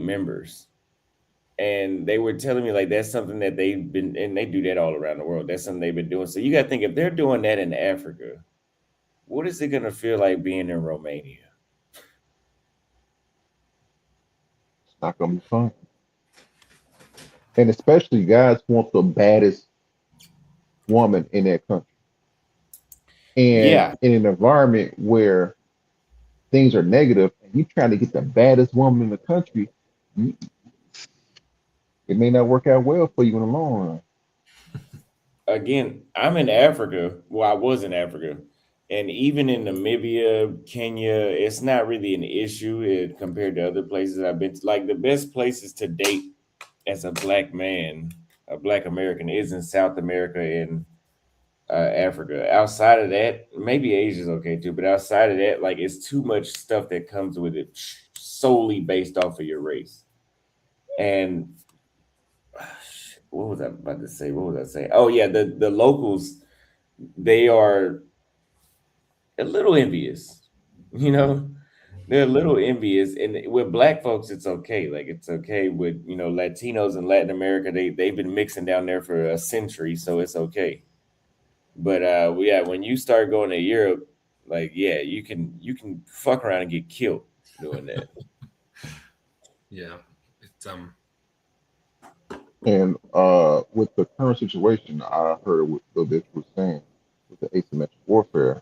members. And they were telling me like that's something that they've been, and they do that all around the world. That's something they've been doing. So you got to think if they're doing that in Africa, what is it going to feel like being in Romania? It's not gonna be fun. And especially guys want the baddest woman in that country. And Yeah, in an environment where things are negative and you trying to get the baddest woman in the country, you, it may not work out well for you in the long run. again, I'm in Africa. Well, I was in Africa, and even in Namibia, Kenya, it's not really an issue compared to other places I've been to. Like the best places to date as a black man, a black American, is in South America and Africa. Outside of that, maybe Asia's okay too, but outside of that, like it's too much stuff that comes with it solely based off of your race. And what was I about to say? What was I saying? Oh yeah, the locals, they are a little envious, you know. They're a little envious, and with black folks, it's okay. Like it's okay with Latinos in Latin America. They've been mixing down there for a century, so it's okay. But yeah, when you start going to Europe, like yeah, you can fuck around and get killed doing that. Yeah, it's And with the current situation, I heard what Bill Dix was saying with the asymmetric warfare.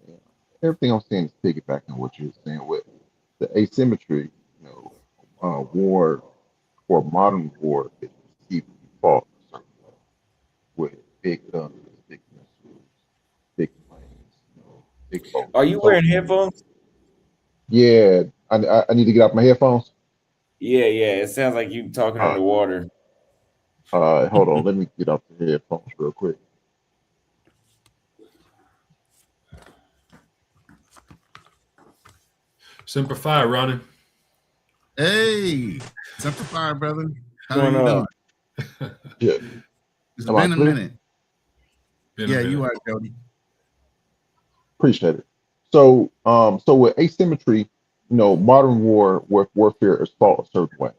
Yeah, everything I'm saying is piggybacking on what you were saying with the asymmetry. War or modern war is perceived to be fought a certain way with big guns, big missiles, big planes, big boats. Are you So wearing headphones? yeah, I need to get out my headphones. Yeah, yeah. It sounds like you talking Uh, underwater. Hold on, let me get out the headphones real quick. Semper Fi, Ronnie. Hey, Simplify, brother. How What's going you doing? on? Yeah, It's am I been a clear? minute. Been a Yeah, you minute. are, Jody. Appreciate it. So with asymmetry, modern warfare is fought a certain way.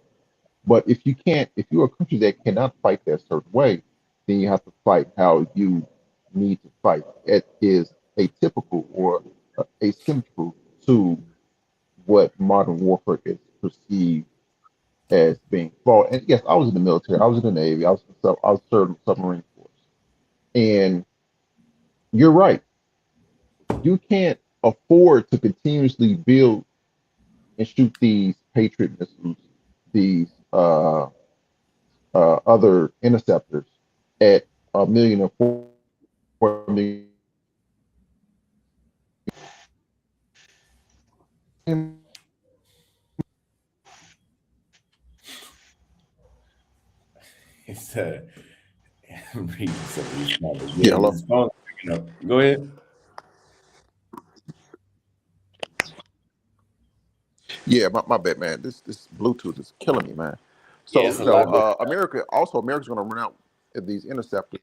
But if you're a country that cannot fight that certain way, then you have to fight how you need to fight. It is atypical or asymmetrical to what modern warfare is perceived as being fought. And yes, I was in the military. I was in the Navy. I was serving the submarine force. And you're right. You can't afford to continuously build and shoot these Patriot missiles, these other interceptors at a million or 4 million. It's I'm reading some of these comments. Yeah, Yeah, hello. this phone picking up. Go ahead. Yeah, my bad, man. This Bluetooth is killing me, man. Yeah, So it's a lot better. America's going to run out of these interceptors.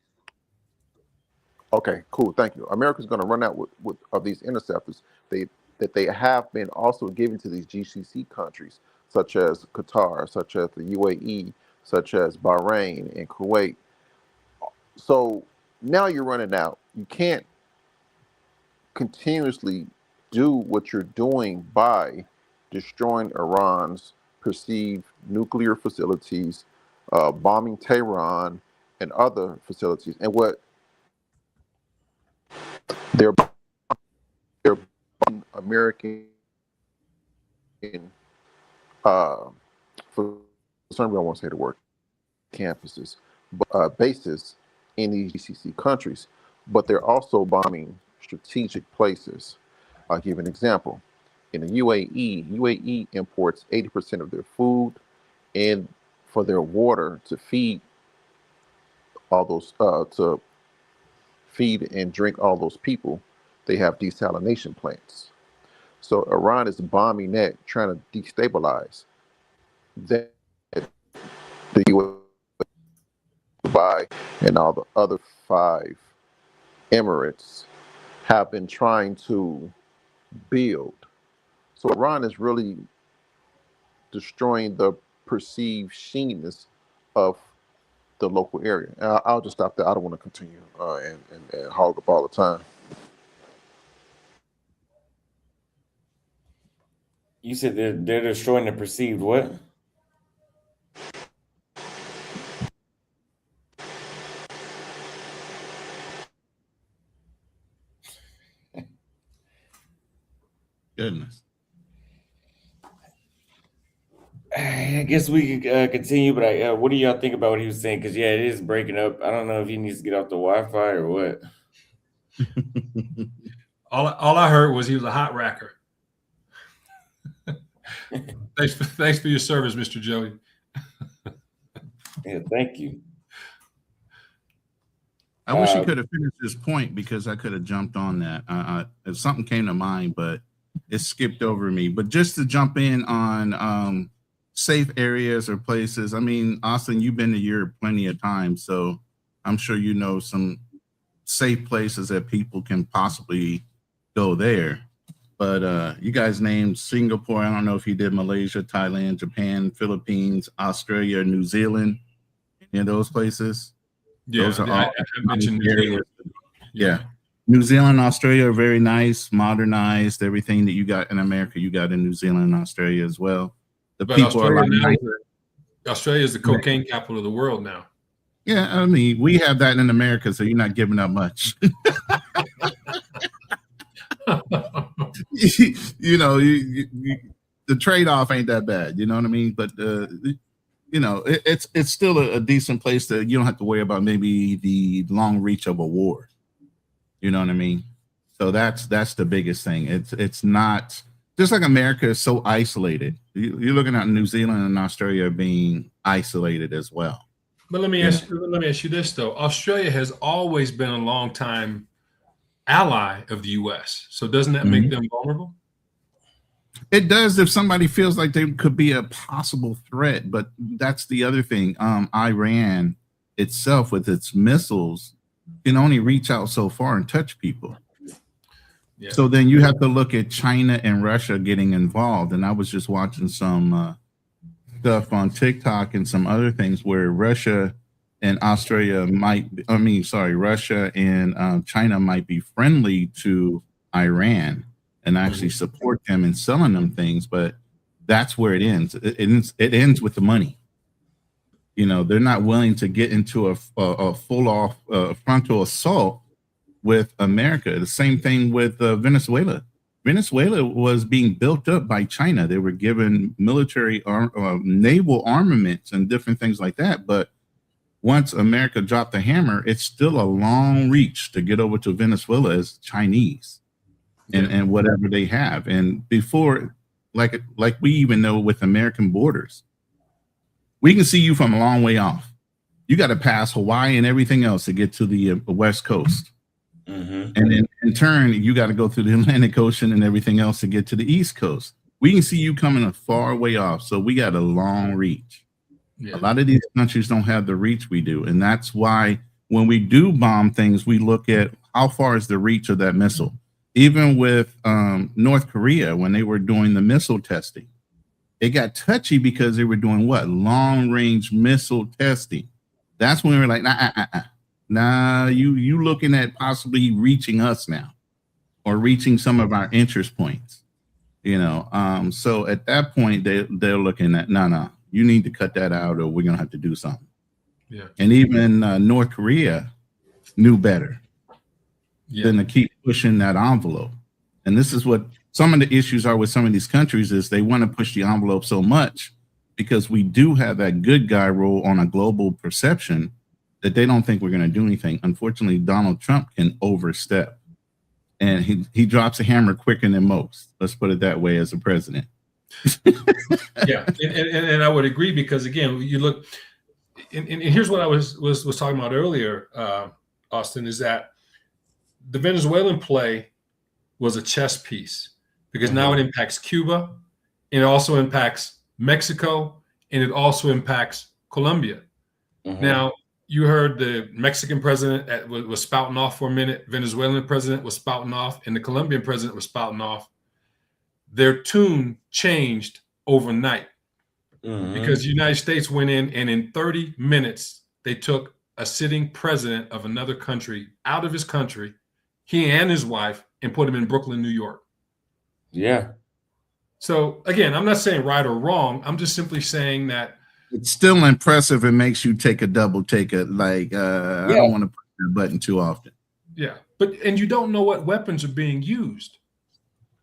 Okay, cool. Thank you. America's going to run out with of these interceptors. They that they have been also given to these GCC countries, such as Qatar, such as the UAE, such as Bahrain and Kuwait. So now you're running out. You can't continuously do what you're doing by destroying Iran's perceived nuclear facilities, bombing Tehran and other facilities. And what they're they're bombing American uh, for some reason I won't say the word campuses, but bases in these GCC countries. But they're also bombing strategic places. I'll give an example. In the UAE, UAE imports 80% of their food and for their water to feed all those to feed and drink all those people. They have desalination plants. So Iran is bombing that, trying to destabilize that the U.S., Dubai, and all the other five emirates have been trying to build. So Iran is really destroying the perceived sheeniness of the local area. And I'll just stop there. I don't want to continue and hog up all the time. You said they're destroying the perceived what? Goodness. I guess we can continue, but what do y'all think about what he was saying? Because yeah, it is breaking up. I don't know if he needs to get off the Wi-Fi or what. All I heard was he was a hot racker. Thanks for your service, Mr. Joey. Yeah, thank you. I wish he could have finished his point because I could have jumped on that. If something came to mind, but it skipped over me. But just to jump in on safe areas or places. I mean, Austin, you've been to Europe plenty of times, so I'm sure you know some safe places that people can possibly go there. But you guys named Singapore. I don't know if you did Malaysia, Thailand, Japan, Philippines, Australia, New Zealand, any of those places. Yeah, those are I all mentioned New Zealand. Yeah. New Zealand, Australia are very nice, modernized. Everything that you got in America, you got in New Zealand and Australia as well. But people are like, Australia is the cocaine capital of the world now. Yeah, I mean, we have that in America, so you're not giving up much. You know, the trade-off ain't that bad. You know what I mean? But you know, it's still a decent place that you don't have to worry about maybe the long reach of a war. You know what I mean? So that's the biggest thing. It's not just like America is so isolated. You're looking at New Zealand and Australia being isolated as well. But let me ask you this though. Australia has always been a long time ally of the U.S. So doesn't that make them vulnerable? It does if somebody feels like they could be a possible threat. But that's the other thing. Iran itself with its missiles can only reach out so far and touch people. Yeah. So then you have to look at China and Russia getting involved. And I was just watching some stuff on TikTok and some other things where Russia and Russia and China might be friendly to Iran and actually support them in selling them things. But that's where it ends. It ends with the money. You know, they're not willing to get into a full-off frontal assault with America. The same thing with Venezuela. Venezuela was being built up by China. They were given military naval armaments and different things like that. But once America dropped the hammer, it's still a long reach to get over to Venezuela as Chinese and whatever they have. And before, like we even know with American borders, we can see you from a long way off. You got to pass Hawaii and everything else to get to the West Coast. And then in turn, you got to go through the Atlantic Ocean and everything else to get to the East Coast. We can see you coming a far way off. So we got a long reach. Yeah. A lot of these countries don't have the reach we do. And that's why when we do bomb things, we look at how far is the reach of that missile. Even with North Korea, when they were doing the missile testing, it got touchy because they were doing what? Long range missile testing. That's when we were like, nah, you looking at possibly reaching us now or reaching some of our interest points, you know? So at that point, they're looking at, no, you need to cut that out or we're going to have to do something. Yeah. And even North Korea knew better than to keep pushing that envelope. And this is what some of the issues are with some of these countries is they want to push the envelope so much because we do have that good guy role on a global perception that they don't think we're going to do anything. Unfortunately, Donald Trump can overstep and he drops a hammer quicker than most. Let's put it that way as a president. Yeah. And I would agree because again, you look and here's what I was talking about earlier, Austin, is that the Venezuelan play was a chess piece because now it impacts Cuba and it also impacts Mexico and it also impacts Colombia. Now, you heard the Mexican president was spouting off for a minute. Venezuelan president was spouting off and the Colombian president was spouting off. Their tune changed overnight. because the United States went in and in 30 minutes, they took a sitting president of another country out of his country, he and his wife, and put him in Brooklyn, New York. Yeah. So again, I'm not saying right or wrong. I'm just simply saying that it's still impressive. It makes you take a double take. I don't want to push that button too often. Yeah, and you don't know what weapons are being used,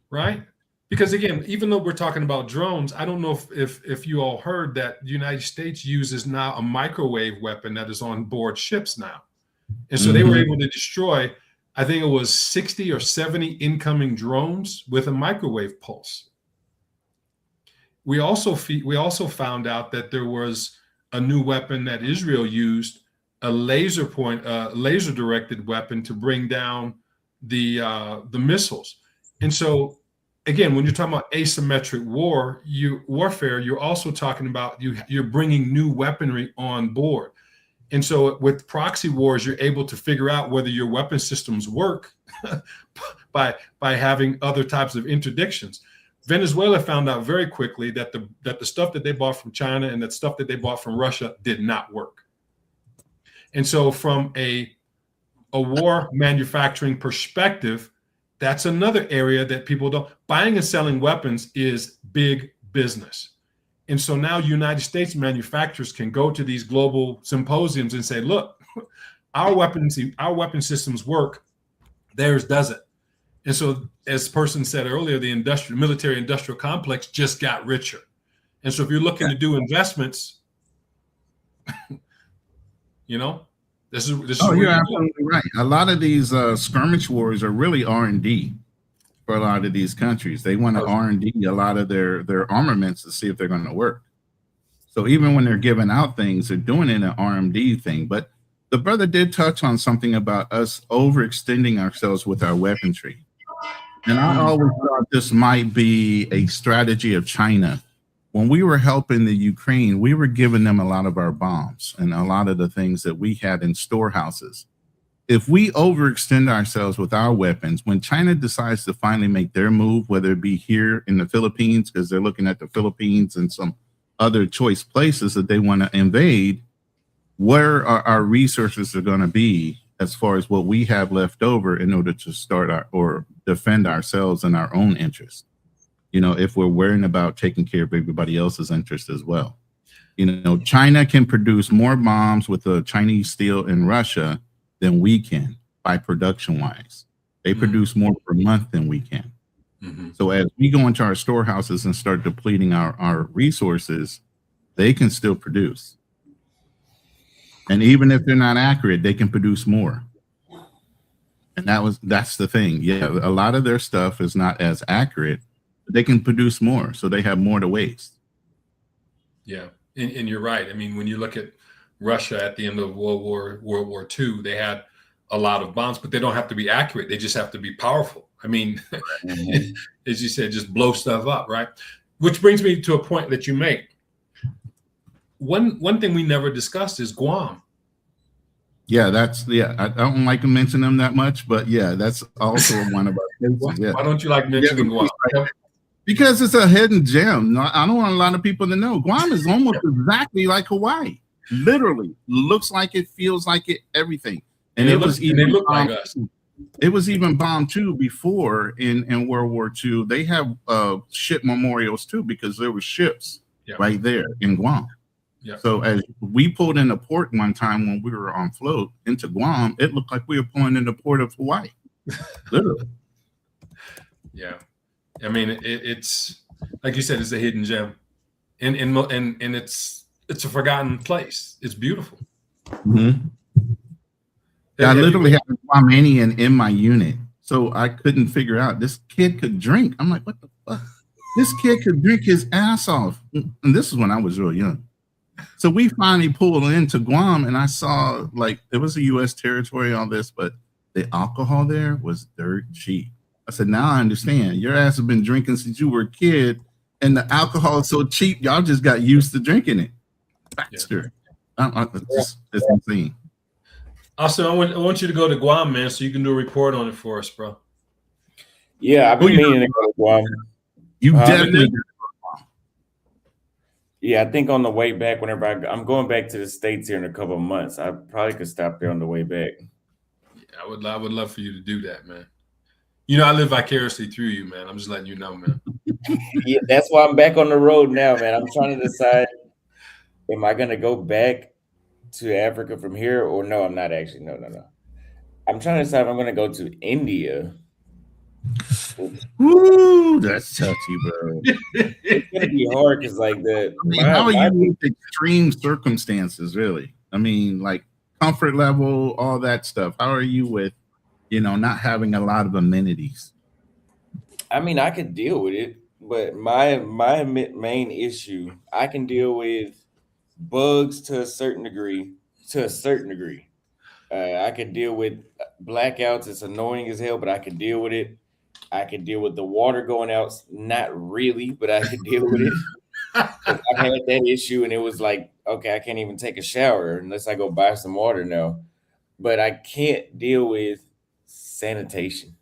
right? Because again, even though we're talking about drones, I don't know if you all heard that the United States uses now a microwave weapon that is on board ships now. And so they were able to destroy, I think it was 60 or 70 incoming drones with a microwave pulse. We also found out that there was a new weapon that Israel used, a laser directed weapon to bring down the missiles. And so again, when you're talking about asymmetric warfare, you're also talking about you're bringing new weaponry on board. And so with proxy wars, you're able to figure out whether your weapon systems work by having other types of interdictions. Venezuela found out very quickly that the stuff that they bought from China and that stuff that they bought from Russia did not work. And so from a war manufacturing perspective, that's another area that people don't. Buying and selling weapons is big business. And so now United States manufacturers can go to these global symposiums and say, look, our weapon systems work, theirs doesn't. And so as person said earlier, the military industrial complex just got richer. And so if you're looking to do investments, this is you're absolutely right. A lot of these skirmish wars are really R&D for a lot of these countries. They want to R&D a lot of their armaments to see if they're going to work. So even when they're giving out things, they're doing it in an R&D thing. But the brother did touch on something about us overextending ourselves with our weaponry. And I always thought this might be a strategy of China. When we were helping the Ukraine, we were giving them a lot of our bombs and a lot of the things that we had in storehouses. If we overextend ourselves with our weapons, when China decides to finally make their move, whether it be here in the Philippines, because they're looking at the Philippines and some other choice places that they want to invade, where are our resources are going to be as far as what we have left over in order to start or defend ourselves and our own interests? If we're worrying about taking care of everybody else's interest as well. China can produce more bombs with the Chinese steel in Russia than we can by production wise. They produce more per month than we can. So as we go into our storehouses and start depleting our resources, they can still produce. And even if they're not accurate, they can produce more. And that's the thing. Yeah, a lot of their stuff is not as accurate. They can produce more, so they have more to waste. Yeah, and you're right. I mean, when you look at Russia at the end of World War II, they had a lot of bombs, but they don't have to be accurate. They just have to be powerful. I mean, as you said, just blow stuff up, right? Which brings me to a point that you make. One thing we never discussed is Guam. Yeah, I don't like to mention them that much, but yeah, that's also one of our cases. Yeah. Why don't you like mentioning Guam? Because it's a hidden gem. I don't want a lot of people to know. Guam is almost exactly like Hawaii. Literally looks like it, feels like it, everything. And they look like us. It was even bombed too before in World War II. They have ship memorials too because there were ships right there in Guam. Yeah. So as we pulled in a port one time when we were on float into Guam, it looked like we were pulling in the port of Hawaii. Literally. Yeah. I mean, it's like you said, it's a hidden gem, and it's a forgotten place. It's beautiful. I literally had a Guamanian in my unit, so I couldn't figure out this kid could drink. I'm like, what the fuck? This kid could drink his ass off, and this is when I was real young. So we finally pulled into Guam, and I saw it was a U.S. territory, all this, but the alcohol there was dirt cheap. I said, now I understand. Your ass has been drinking since you were a kid, and the alcohol is so cheap, y'all just got used to drinking it. Faster. It's insane. Also, I want you to go to Guam, man, so you can do a report on it for us, bro. Yeah, I've been meaning to go to Guam. You definitely. Yeah, I think on the way back, whenever I'm going back to the States here in a couple of months, I probably could stop there on the way back. Yeah, I would love for you to do that, man. You know, I live vicariously through you, man. I'm just letting you know, man. Yeah, that's why I'm back on the road now, man. I'm trying to decide, am I gonna go back to Africa from here or no? I'm not actually. No, no, no. I'm trying to decide if I'm gonna go to India. Woo, that's touchy, bro. It's gonna be hard because like the I mean, how are you with extreme circumstances, really? I mean, like comfort level, all that stuff. How are you with, not having a lot of amenities? I mean, I could deal with it, but my main issue, I can deal with bugs to a certain degree. To a certain degree, I can deal with blackouts. It's annoying as hell, but I can deal with it. I can deal with the water going out. Not really, but I could deal with it. 'Cause I've had that issue, and it was like, okay, I can't even take a shower unless I go buy some water now. But I can't deal with sanitation.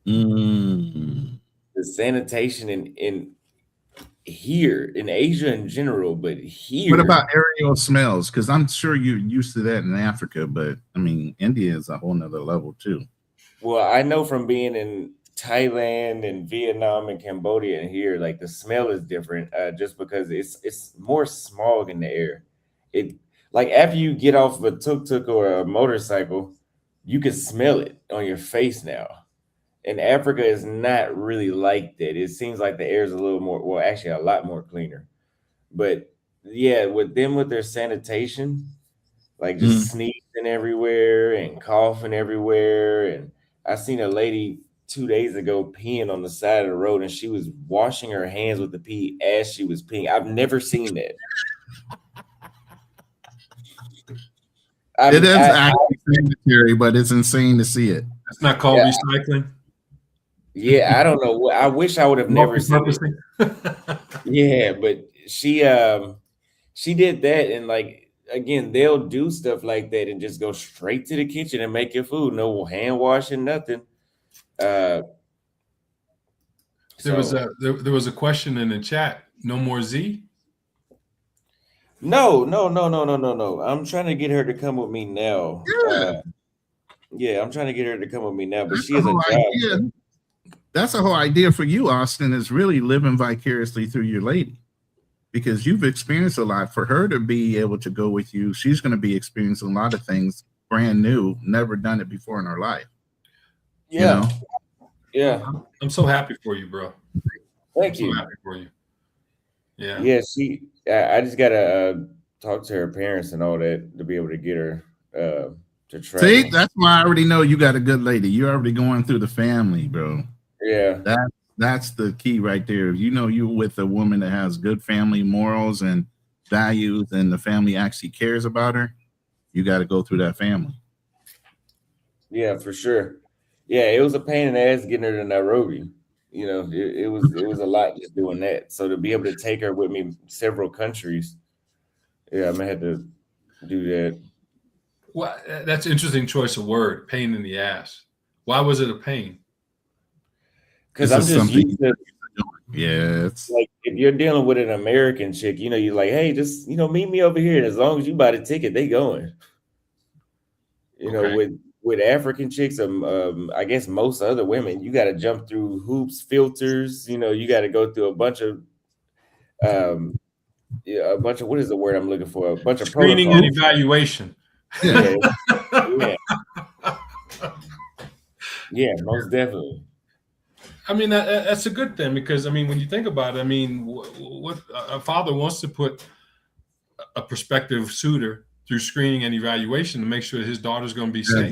Mm. The sanitation in here in Asia in general, but What here, about aerial smells? Because I'm sure you're used to that in Africa, but I mean, India is a whole nother level too. well, I know from being in Thailand and Vietnam and Cambodia and here, like the smell is different, just because it's more smog in the air. It like after you get off of a tuk-tuk or a motorcycle, you can smell it on your face now. And Africa is not really like that. It seems like the air is a little more, well, actually a lot more cleaner. But yeah, with them with their sanitation, like Mm. just sneezing everywhere and coughing everywhere. And I seen a lady 2 days ago peeing on the side of the road, and she was washing her hands with the pee as she was peeing. I've never seen that. It is actually sanitary, but it's insane to see it. It's not called Yeah. recycling. Yeah, I don't know. I wish I would have never seen it. Multi-purposing. Yeah, but she did that, and like again, they'll do stuff like that and just go straight to the kitchen and make your food. No hand washing, nothing. There was So there was a question in the chat. No more Z. no. I'm trying to get her to come with me now. Yeah, I'm trying to get her to come with me now, but That's she the has a whole job. idea. That's the whole idea for you, Austin, is really living vicariously through your lady, because you've experienced a lot. For her to be able to go with you, she's going to be experiencing a lot of things brand new, never done it before in her life. Yeah, yeah. I'm so happy for you, bro. Thank I'm you. so happy for you. Yeah. Yeah, I just gotta talk to her parents and all that to be able to get her to travel. See, that's why I already know you got a good lady. You're already going through the family, bro. Yeah, That's the key right there. If you know you're with a woman that has good family morals and values, and the family actually cares about her, you got to go through that family. yeah, for sure. Yeah, it was a pain in the ass getting her to Nairobi. It was a lot just doing that. So to be able to take her with me several countries, yeah, I'm gonna have to do that. Well, that's an interesting choice of word. Pain in the ass. Why was it a pain? Because This I'm is just something- used to, Yeah, it's like, if you're dealing with an American chick, you're like, hey, just meet me over here. And as long as you buy the ticket, they going. Okay. With African chicks, I guess most other women, you got to jump through hoops, filters. You got to go through a bunch of what is the word I'm looking for? A bunch of Screening and protocols. evaluation. Yeah, yeah, yeah, most definitely. I mean, that's a good thing, because I mean, when you think about it, I mean, what a father wants to put a prospective suitor through screening and evaluation to make sure that his daughter's going to be as safe.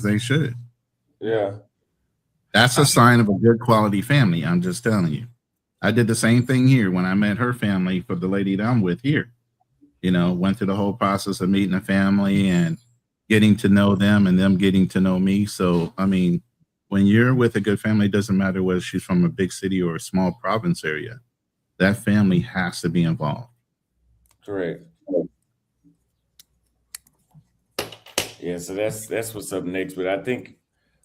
they should. Yeah. That's a sign of a good quality family. I'm just telling you. I did the same thing here when I met her family for the lady that I'm with here. Went through the whole process of meeting the family and getting to know them and them getting to know me. So, I mean, when you're with a good family, it doesn't matter whether she's from a big city or a small province area. That family has to be involved. Correct. Yeah, so that's what's up next. But I think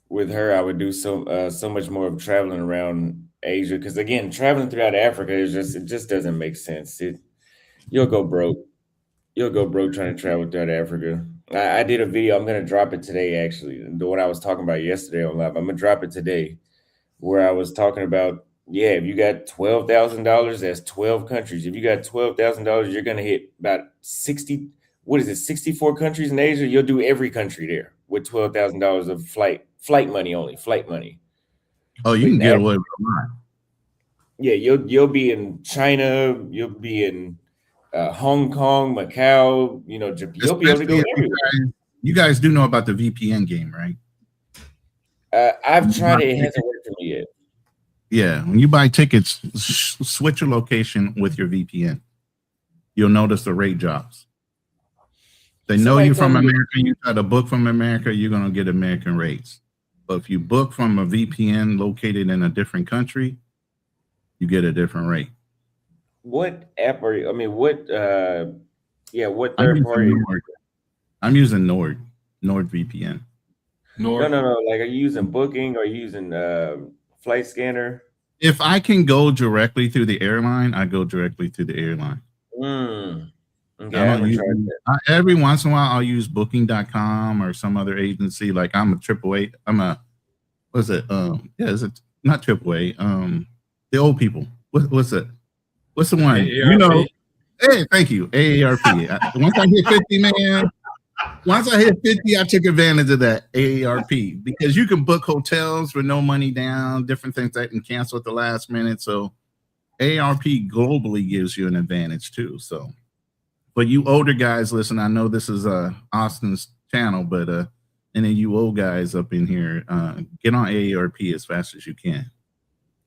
with her, I would do so much more of traveling around Asia, because again, traveling throughout Africa is it just doesn't make sense. You'll go broke. You'll go broke trying to travel throughout Africa. I did a video. I'm gonna drop it today. Actually, the one I was talking about yesterday on live. I'm gonna drop it today, where I was talking about, yeah, if you got $12,000, that's 12 countries. If you got $12,000, you're gonna hit about 60. What is it? 64 countries in Asia. You'll do every country there with $12,000 of flight money only. Flight money. Oh, you But can get away with a lot. yeah, you'll be in China. You'll be in Hong Kong, Macau. You'll be able to Especially go if everywhere. you guys do know about the VPN game, right? I've tried it. It hasn't worked for me yet. Yeah, when you buy tickets, switch your location with your VPN. You'll notice the rate drops. They know Somebody you from told me- America. You try to book from America, you're gonna get American rates. But if you book from a VPN located in a different country, you get a different rate. What app are you? I mean, what? What I'm third using party? Nord. I'm using NordVPN. No. Like, are you using Booking? Are you using Flight Scanner? If I can go directly through the airline, I go directly to the airline. Okay, I I don't haven't use tried that. every once in a while I'll use booking.com or some other agency. Like I'm a AAA. What's it? Is it not AAA? The old people. What's it? What's the one? AARP. Hey, thank you. AARP. Once I hit 50, man. Once I hit 50, I took advantage of that AARP because you can book hotels for no money down, different things that can cancel at the last minute. So AARP globally gives you an advantage too. So, but you older guys, listen, I know this is Austin's channel, but and then you old guys up in here, get on AARP as fast as you can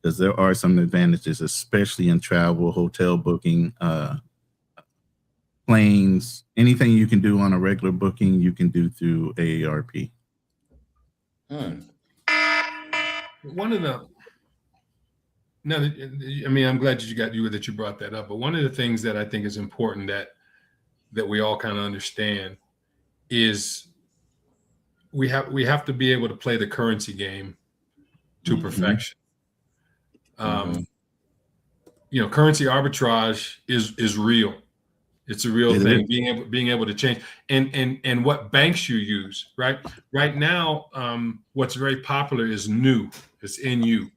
because there are some advantages, especially in travel, hotel booking, planes, anything you can do on a regular booking, you can do through AARP. One of the no, I mean, I'm glad that you brought that up. But one of the things that I think is important that we all kind of understand is we have to be able to play the currency game to perfection. Currency arbitrage is real. It's a real thing. Being able to change and what banks you use, right? Right now, what's very popular is NU. It's NU.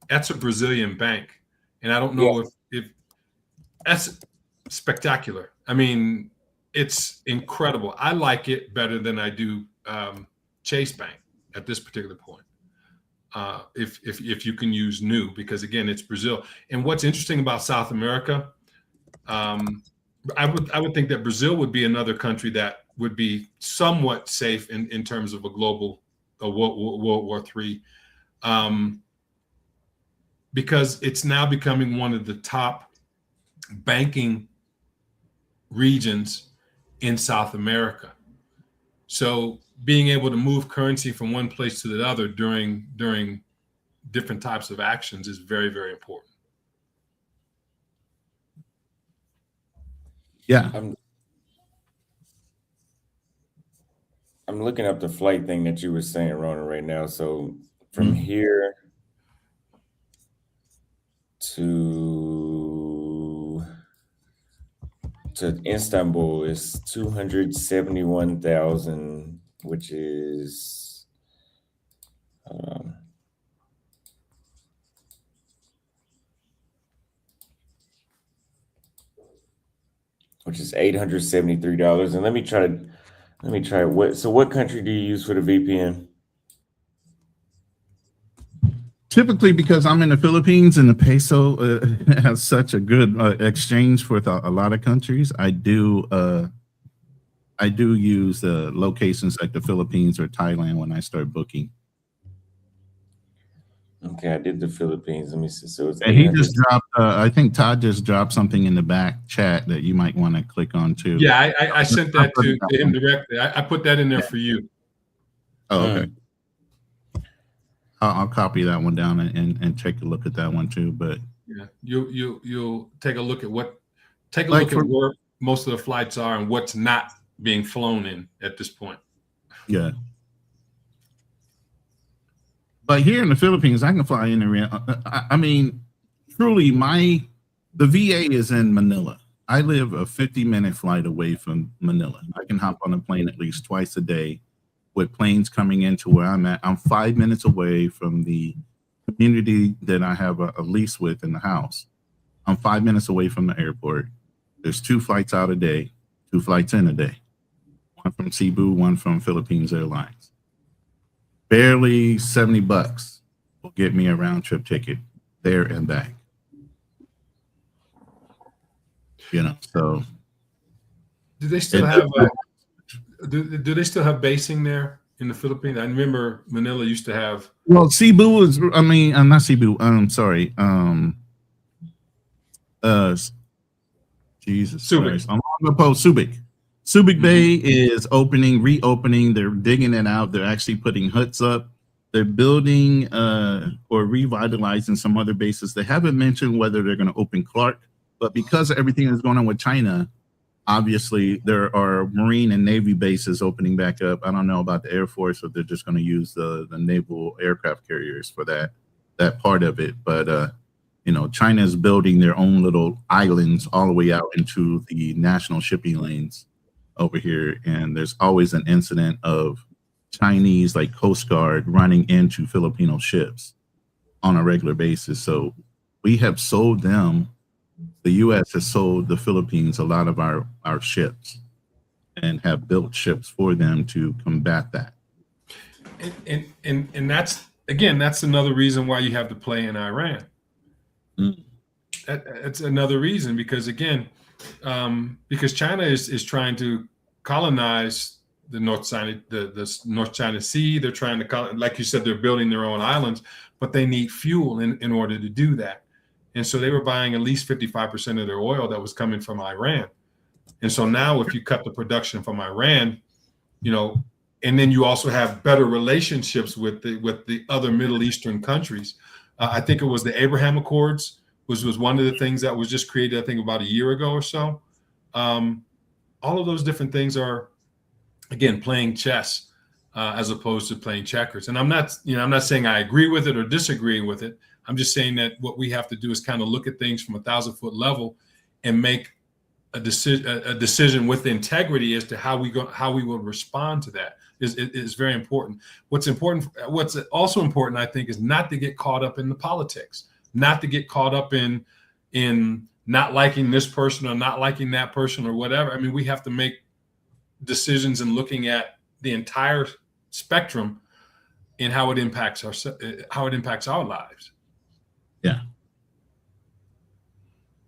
That's a Brazilian bank, and I don't know if that's spectacular. I mean, it's incredible. I like it better than I do Chase Bank at this particular point. If you can use NU, because again, it's Brazil. And what's interesting about South America, I would think that Brazil would be another country that would be somewhat safe in terms of a global World War III, because it's now becoming one of the top banking regions in South America. So being able to move currency from one place to the other during different types of actions is very, very important. Yeah. I'm looking up the flight thing that you were saying, Rona, right now. So from here to Istanbul is 271,000, which is $873. And let me try what country do you use for the VPN? Typically, because I'm in the Philippines and the peso has such a good exchange with a lot of countries, I do use locations like the Philippines or Thailand when I start booking. Okay, I did the Philippines. Let me see. So it's and he just dropped. I think Todd just dropped something in the back chat that you might want to click on too. Yeah, I sent that to him directly. I put that in there for you. Oh, okay. I'll copy that one down and take a look at that one too. But yeah, you'll take a look at where most of the flights are and what's not being flown in at this point. Yeah. But here in the Philippines, I can fly in and I mean, truly, the VA is in Manila. I live a 50-minute flight away from Manila. I can hop on a plane at least twice a day with planes coming into where I'm at. I'm 5 minutes away from the community that I have a lease with in the house. I'm 5 minutes away from the airport. There's 2 flights out a day, 2 flights in a day. One from Cebu, one from Philippines Airlines. Barely $70 will get me a round trip ticket there and back. You know, so do they still have do they still have basing there in the Philippines? I remember Manila used to have. Well, Cebu is. I mean, not Cebu. Sorry. Jesus Subic. Christ. I'm on the post. Subic. Subic Bay is reopening. They're digging it out. They're actually putting huts up. They're building or revitalizing some other bases. They haven't mentioned whether they're going to open Clark, but because of everything that's going on with China, obviously there are Marine and Navy bases opening back up. I don't know about the Air Force, or they're just going to use the naval aircraft carriers for that part of it. But you know, China is building their own little islands all the way out into the national shipping lanes over here, and there's always an incident of Chinese like Coast Guard running into Filipino ships on a regular basis. So we have sold them, the U.S. has sold the Philippines a lot of our ships and have built ships for them to combat that. And that's, again, that's another reason why you have to play in Iran. That's another reason, because again, because China is trying to colonize the North China Sea. They're trying to, like you said, they're building their own islands, but they need fuel in order to do that. And so they were buying at least 55% of their oil that was coming from Iran. And so now if you cut the production from Iran, you know, and then you also have better relationships with the other Middle Eastern countries. I think it was the Abraham Accords was one of the things that was just created, I think, about a year ago or so. All of those different things are, again, playing chess as opposed to playing checkers. And I'm not saying I agree with it or disagree with it. I'm just saying that what we have to do is kind of look at things from 1,000-foot level and make a decision with integrity as to how we will respond to that. Is very important. What's also important, I think, is not to get caught up in the politics, not to get caught up in not liking this person or not liking that person or whatever. I mean, we have to make decisions and looking at the entire spectrum in how it impacts our lives. Yeah.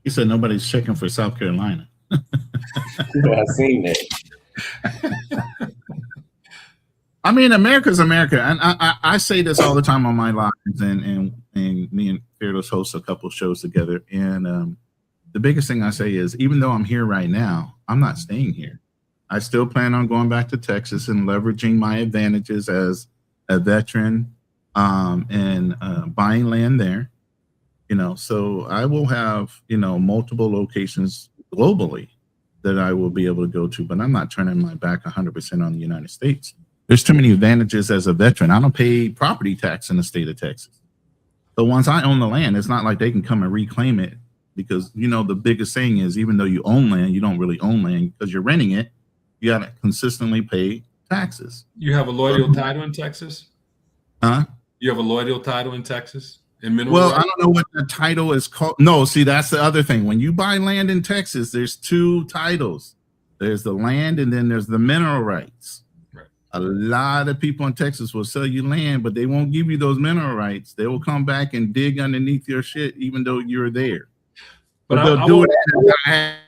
You said nobody's checking for South Carolina. Yeah, I've seen that. I mean, America's America, and I say this all the time on my lives, and me and Fearless host a couple of shows together. And the biggest thing I say is, even though I'm here right now, I'm not staying here. I still plan on going back to Texas and leveraging my advantages as a veteran and buying land there. You know, so I will have, you know, multiple locations globally that I will be able to go to, but I'm not turning my back 100% on the United States. There's too many advantages as a veteran. I don't pay property tax in the state of Texas. So once I own the land, it's not like they can come and reclaim it, because, you know, the biggest thing is, even though you own land, you don't really own land because you're renting it. You got to consistently pay taxes. You have a loyal title in Texas? Huh? You have a loyal title in Texas? Well, I don't know what the title is called. No, see, that's the other thing. When you buy land in Texas, there's 2 titles. There's the land, and then there's the mineral rights. Right. A lot of people in Texas will sell you land, but they won't give you those mineral rights. They will come back and dig underneath your shit, even though you're there. But they'll do it in a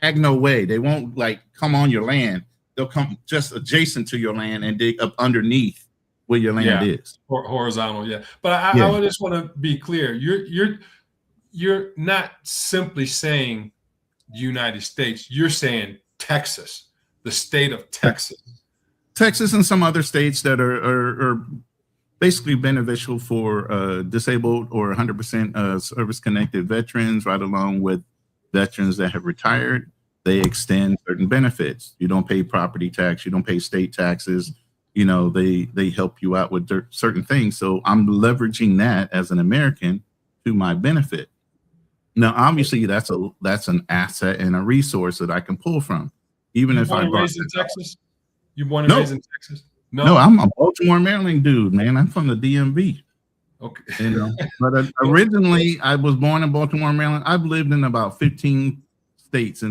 diagonal way. They won't like come on your land. They'll come just adjacent to your land and dig up underneath where your land is. Horizontal, yeah. But I just want to be clear. You're not simply saying United States. You're saying Texas, the state of Texas. Texas and some other states that are basically beneficial for disabled or 100% service-connected veterans, right along with veterans that have retired. They extend certain benefits. You don't pay property tax. You don't pay state taxes. you know, they help you out with certain things. So I'm leveraging that as an American to my benefit. Now, obviously, that's an asset and a resource that I can pull from, even You if born I and brought. raised in Texas? You born and raised in Texas? No, I'm a Baltimore, Maryland dude, man. I'm from the DMV. Okay. You know, but originally I was born in Baltimore, Maryland. I've lived in about 15 states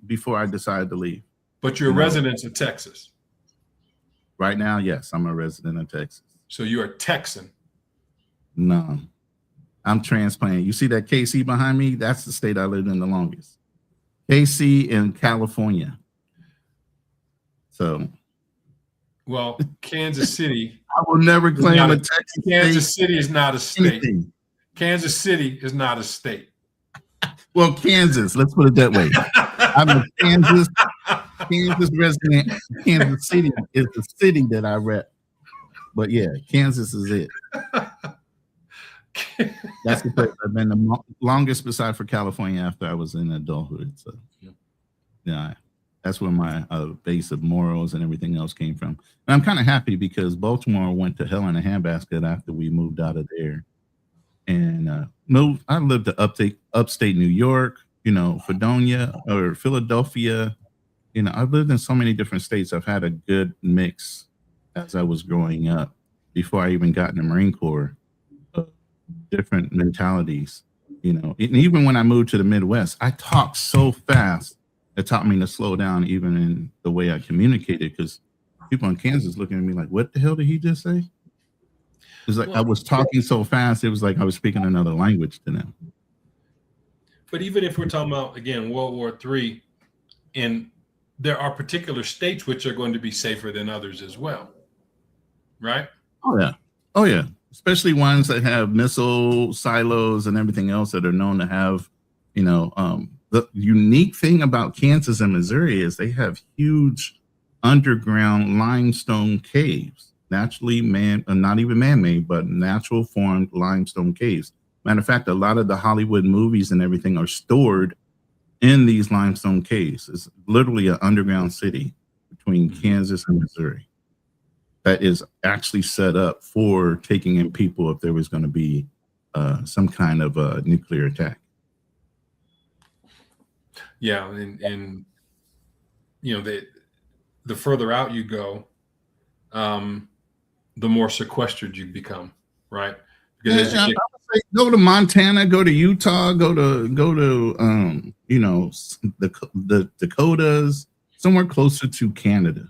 before I decided to leave. But you're a resident of Texas. Right now, yes, I'm a resident of Texas. So you're a Texan. No, I'm transplanted. You see that KC behind me? That's the state I lived in the longest. KC in California. So, well, Kansas City. I will never claim a Texas. Kansas City is not a state. Anything. Kansas City is not a state. Well, Kansas. Let's put it that way. I'm a Kansas resident. Kansas City is the city that I rep. But yeah, Kansas is it. That's the place I've been the longest, beside for California, after I was in adulthood. So yeah, that's where my base of morals and everything else came from. And I'm kind of happy because Baltimore went to hell in a handbasket after we moved out of there. And I lived to upstate New York, you know, Fredonia or Philadelphia. You know, I've lived in so many different states. I've had a good mix as I was growing up before I even got in the Marine Corps. Different mentalities, you know. And even when I moved to the Midwest, I talked so fast. It taught me to slow down, even in the way I communicated, because people in Kansas looking at me like, "What the hell did he just say?" It's like I was talking so fast. It was like I was speaking another language to them. But even if we're talking about, again, World War III, and there are particular states which are going to be safer than others as well, right? Oh yeah. Especially ones that have missile silos and everything else that are known to have, you know, the unique thing about Kansas and Missouri is they have huge underground limestone caves, naturally not even man-made, but natural formed limestone caves. Matter of fact, a lot of the Hollywood movies and everything are stored in these limestone caves. It's literally an underground city between Kansas and Missouri that is actually set up for taking in people if there was going to be some kind of a nuclear attack. Yeah, and you know, the further out you go, the more sequestered you become, right? Because I would say go to Montana, go to Utah, go to you know, the Dakotas, somewhere closer to Canada.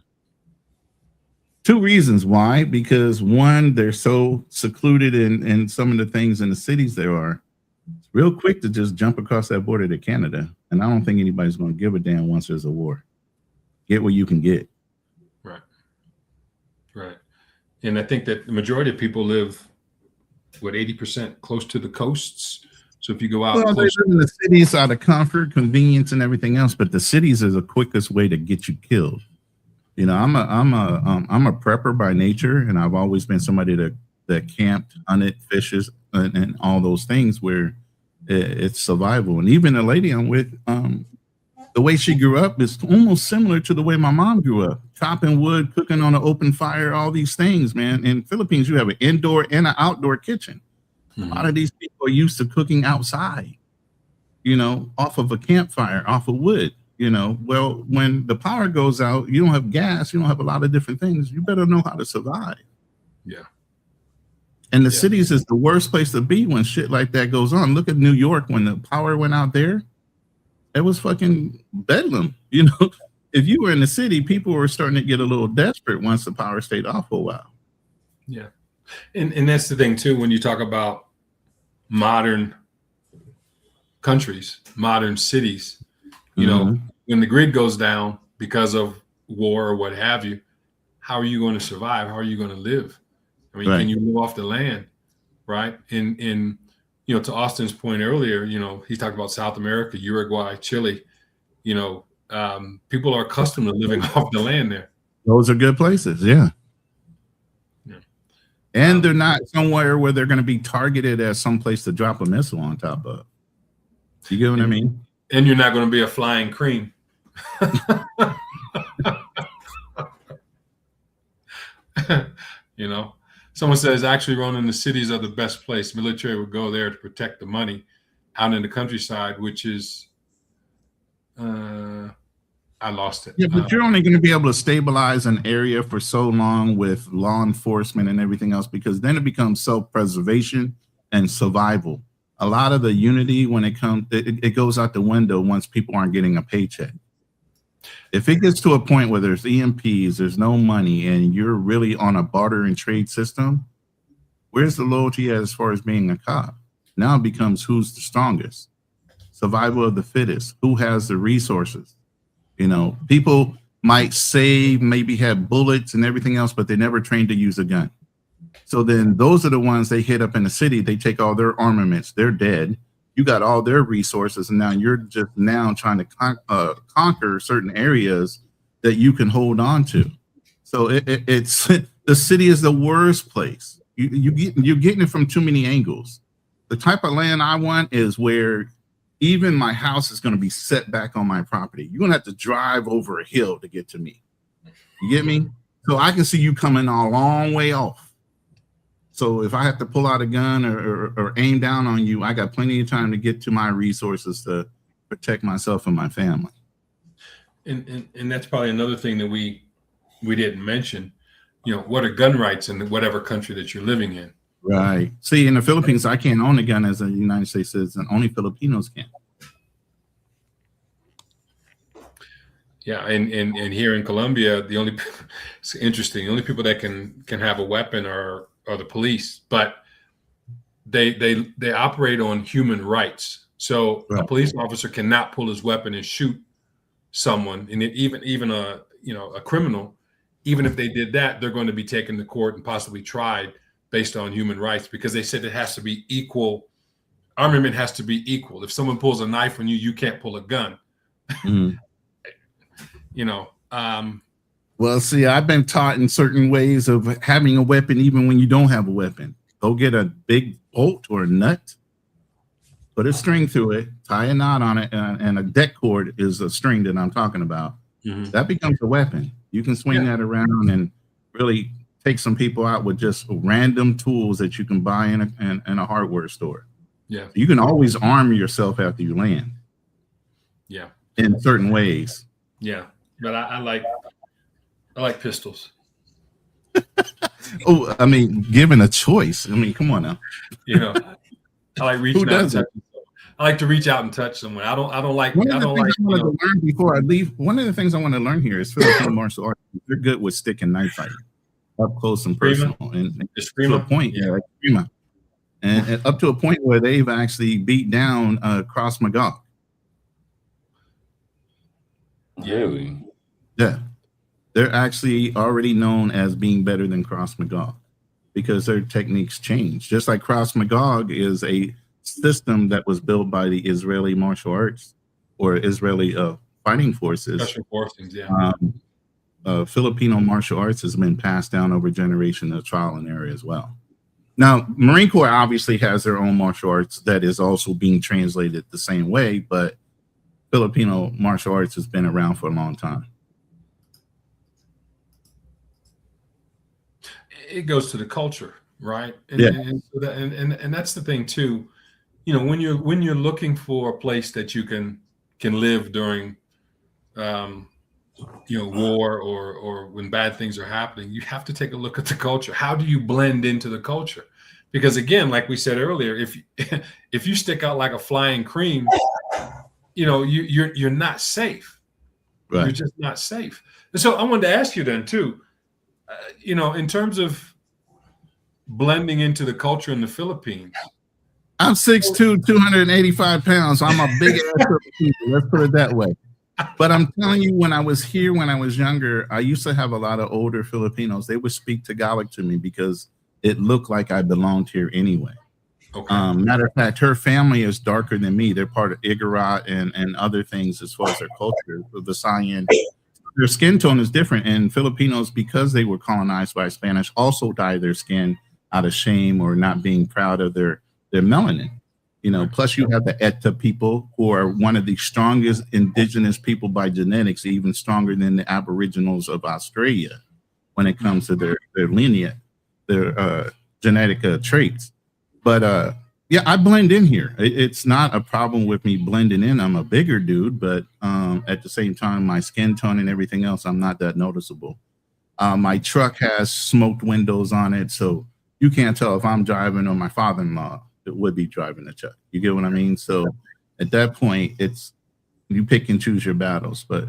Two reasons why: because one, they're so secluded in some of the things in the cities there are. It's real quick to just jump across that border to Canada, and I don't think anybody's going to give a damn once there's a war. Get what you can get. Right. And I think that the majority of people live, 80% close to the coasts. So if you go out, well, they live in the cities out of comfort, convenience, and everything else, but the cities is the quickest way to get you killed. You know, I'm a prepper by nature, and I've always been somebody that camped, hunted, fishes, and all those things where it's survival. And even the lady I'm with, the way she grew up is almost similar to the way my mom grew up: chopping wood, cooking on an open fire, all these things, man. In Philippines, you have an indoor and an outdoor kitchen. Mm-hmm. A lot of these people are used to cooking outside, you know, off of a campfire, off of wood. You know, well, when the power goes out, you don't have gas, you don't have a lot of different things. You better know how to survive. Yeah. And the cities is the worst place to be when shit like that goes on. Look at New York when the power went out there. It was fucking bedlam. You know, if you were in the city, people were starting to get a little desperate once the power stayed off for a while. Yeah. And that's the thing, too, when you talk about modern countries, modern cities. You know, when the grid goes down because of war or what have you, how are you going to survive? How are you going to live? I mean, can you live off the land, right? And you know, to Austin's point earlier, you know, he talked about South America, Uruguay, Chile. You know, people are accustomed to living off the land there. Those are good places, yeah. And they're not somewhere where they're going to be targeted as some place to drop a missile on top of. You get what I mean? And you're not going to be a flying cream. You know, someone says actually, Ronan, the cities are the best place. Military would go there to protect the money. Out in the countryside, which is, I lost it. Yeah, but you're only going to be able to stabilize an area for so long with law enforcement and everything else, because then it becomes self-preservation and survival. A lot of the unity, when it comes, it goes out the window once people aren't getting a paycheck. If it gets to a point where there's EMPs, there's no money, and you're really on a barter and trade system, where's the loyalty as far as being a cop? Now it becomes who's the strongest, survival of the fittest, who has the resources. You know, people might save, maybe have bullets and everything else, but they're never trained to use a gun. So then those are the ones they hit up in the city. They take all their armaments. They're dead. You got all their resources, and now you're just now trying to conquer certain areas that you can hold on to. So it's the city is the worst place. You're getting it from too many angles. The type of land I want is where even my house is going to be set back on my property. You're going to have to drive over a hill to get to me. You get me? So I can see you coming a long way off. So if I have to pull out a gun or aim down on you, I got plenty of time to get to my resources to protect myself and my family. And that's probably another thing that we didn't mention. You know, what are gun rights in whatever country that you're living in? Right. See, in the Philippines, I can't own a gun as a United States citizen. Only Filipinos can. Yeah, and here in Colombia, it's interesting. The only people that can have a weapon are the police, but they operate on human rights. So right. A police officer cannot pull his weapon and shoot someone, and even a criminal. Even if they did that, they're going to be taken to court and possibly tried based on human rights, because they said it has to be equal. Armament has to be equal. If someone pulls a knife on you, you can't pull a gun. Mm. You know. Well, see, I've been taught in certain ways of having a weapon even when you don't have a weapon. Go get a big bolt or a nut, put a string through it, tie a knot on it, and a deck cord is a string that I'm talking about. Mm-hmm. That becomes a weapon. You can swing that around and really take some people out with just random tools that you can buy in a hardware store. Yeah, you can always arm yourself after you land. Yeah, in certain ways. Yeah, but I like pistols. Oh, I mean, given a choice. I mean, come on now. You know, I like reaching out. I like to reach out and touch someone. I don't like. One of the things I want to learn before I leave. One of the things I want to learn here is Filipino martial arts. They're good with stick and knife fighting, up close and personal, and to a point, like Screamer, and up to a point where they've actually beat down Krav Maga. Really? Yeah, they're actually already known as being better than Krav Maga because their techniques change. Just like Krav Maga is a system that was built by the Israeli martial arts or Israeli fighting forces. Special forces, yeah. Filipino martial arts has been passed down over generations of trial and error as well. Now, Marine Corps obviously has their own martial arts that is also being translated the same way, but Filipino martial arts has been around for a long time. It goes to the culture, right? And, yeah. And that's the thing too. You know, when you're looking for a place that you can live during, war or when bad things are happening, you have to take a look at the culture. How do you blend into the culture? Because again, like we said earlier, if you stick out like a flying cream, you know, you're not safe. Right. You're just not safe. And so I wanted to ask you then too, in terms of blending into the culture in the Philippines. I'm 6'2", 285 pounds. So I'm a big ass Filipino. Let's put it that way. But I'm telling you, when I was here, when I was younger, I used to have a lot of older Filipinos. They would speak Tagalog to me because it looked like I belonged here anyway. Okay. Matter of fact, her family is darker than me. They're part of Igorot and other things as far as their culture. The Visayan, their skin tone is different. And Filipinos, because they were colonized by Spanish, also dye their skin out of shame or not being proud of their melanin. You know, plus you have the Eta people who are one of the strongest indigenous people by genetics, even stronger than the Aboriginals of Australia when it comes to their lineage. genetic traits. But yeah, I blend in here. It's not a problem with me blending in. I'm a bigger dude, but at the same time, my skin tone and everything else, I'm not that noticeable. My truck has smoked windows on it, so you can't tell if I'm driving or my father-in-law that would be driving the truck. You get what I mean? So at that point, it's you pick and choose your battles. But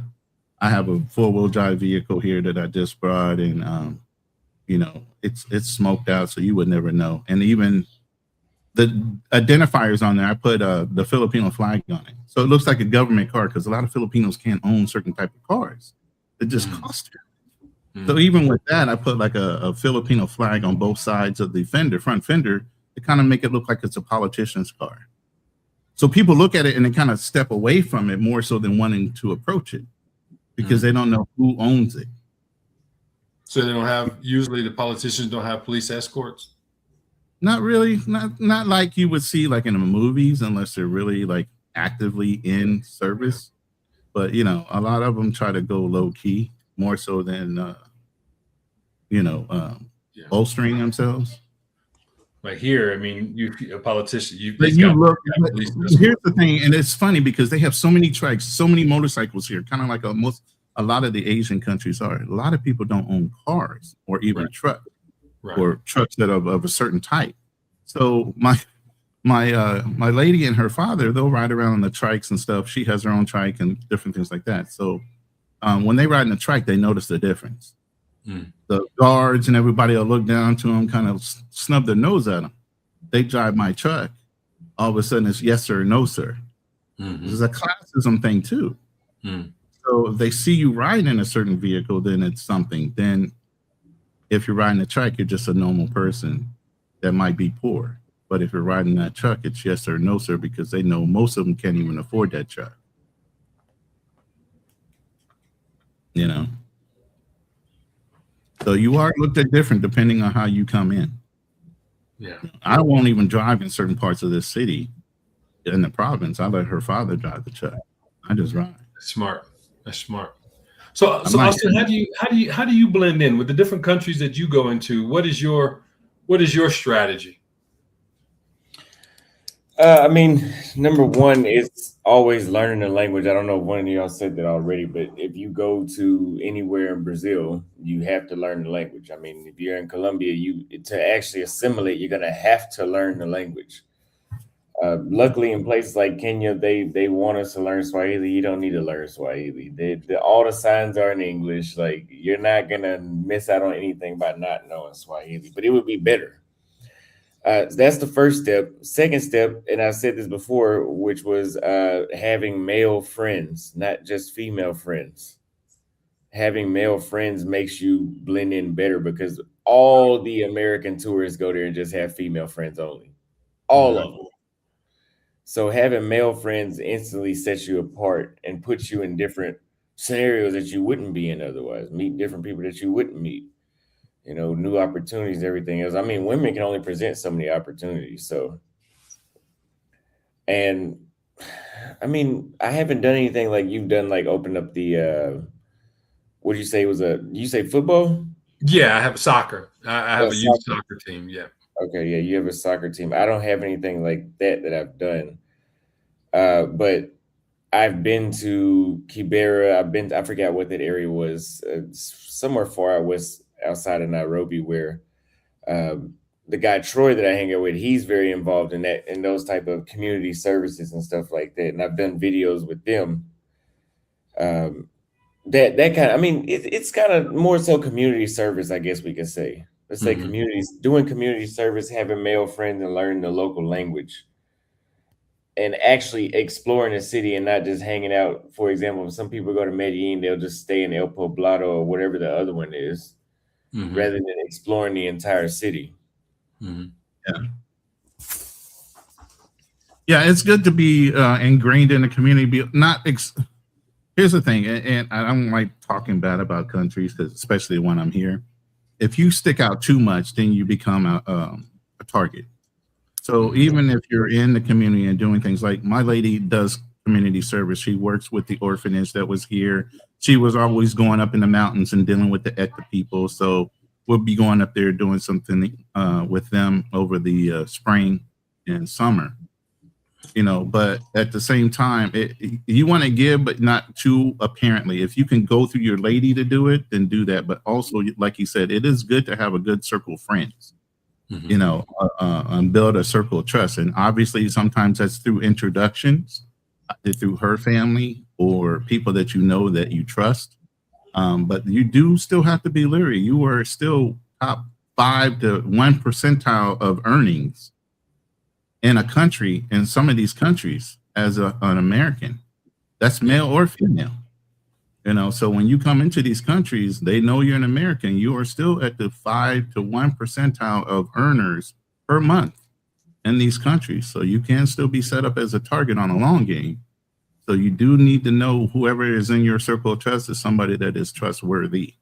I have a 4-wheel drive vehicle here that I just brought, and you know, it's smoked out, so you would never know. And even the identifiers on there, I put the Filipino flag on it, so it looks like a government car because a lot of Filipinos can't own certain type of cars. It just costs you. So even with that, I put like a Filipino flag on both sides of the front fender, to kind of make it look like it's a politician's car. So people look at it and they kind of step away from it more so than wanting to approach it because they don't know who owns it. So they don't have, usually the politicians don't have police escorts? Not really, not like you would see like in the movies, unless they're really like actively in service. But you know, a lot of them try to go low key more so than bolstering themselves. Like here, I mean, a politician, here's the thing, and it's funny because they have so many trikes, so many motorcycles here, kind of like a lot of the Asian countries are. A lot of people don't own cars or even trucks. Or trucks that are of a certain type. So my lady and her father, they'll ride around on the trikes and stuff. She has her own trike and different things like that. So when they ride in the trike, they notice the difference. The guards and everybody will look down to them, kind of snub their nose at them. They drive my truck. All of a sudden, it's yes sir, no sir. There's a classism thing too. So if they see you riding in a certain vehicle, then it's something. Then if you're riding a truck, you're just a normal person that might be poor. But if you're riding that truck, it's yes or no, sir, because they know most of them can't even afford that truck. You know? So you are looked at different depending on how you come in. Yeah. I won't even drive in certain parts of this city in the province. I let her father drive the truck. I just ride. That's smart. That's smart. So Austin, how do you blend in with the different countries that you go into? What is your strategy? I mean, number one is always learning the language. I don't know if one of y'all said that already, but if you go to anywhere in Brazil, you have to learn the language. I mean, if you're in Colombia, to actually assimilate, you're gonna have to learn the language. Luckily, in places like Kenya, they want us to learn Swahili. You don't need to learn Swahili. All the signs are in English. Like, you're not gonna miss out on anything by not knowing Swahili. But it would be better. That's the first step. Second step, and I said this before, which was having male friends, not just female friends. Having male friends makes you blend in better because all the American tourists go there and just have female friends only. All of them. So having male friends instantly sets you apart and puts you in different scenarios that you wouldn't be in otherwise. Meet different people that you wouldn't meet. You know, new opportunities, everything else. I mean, women can only present so many opportunities. So, and I mean, I haven't done anything like you've done, like open up the, what did you say you say football? Yeah, I have soccer. I have a youth soccer team. Yeah. Okay. Yeah. You have a soccer team. I don't have anything like that I've done. But I've been to Kibera. I forgot what that area was, somewhere far out west outside of Nairobi, where the guy Troy that I hang out with, he's very involved in those type of community services and stuff like that. And I've done videos with them. That kind of, I mean, it's kind of more so community service, I guess we could say. Let's say doing community service, having male friends and learning the local language. And actually exploring the city and not just hanging out. For example, if some people go to Medellin, they'll just stay in El Poblado or whatever the other one is, rather than exploring the entire city. Yeah, it's good to be ingrained in the community. Here's the thing, and I don't like talking bad about countries, especially when I'm here. If you stick out too much, then you become a target. So even if you're in the community and doing things like my lady does community service, she works with the orphanage that was here. She was always going up in the mountains and dealing with the ECTA people. So we'll be going up there doing something with them over the spring and summer. But at the same time, you want to give, but not too apparently. If you can go through your lady to do it, then do that. But also, like you said, it is good to have a good circle of friends, and build a circle of trust. And obviously, sometimes that's through introductions, through her family or people that that you trust. But you do still have to be leery. You are still top 5 to 1 percentile of earnings in a country, in some of these countries, as an American. That's male or female. So when you come into these countries, they know you're an American. You are still at the 5 to 1 percentile of earners per month in these countries. So you can still be set up as a target on a long game. So you do need to know whoever is in your circle of trust is somebody that is trustworthy.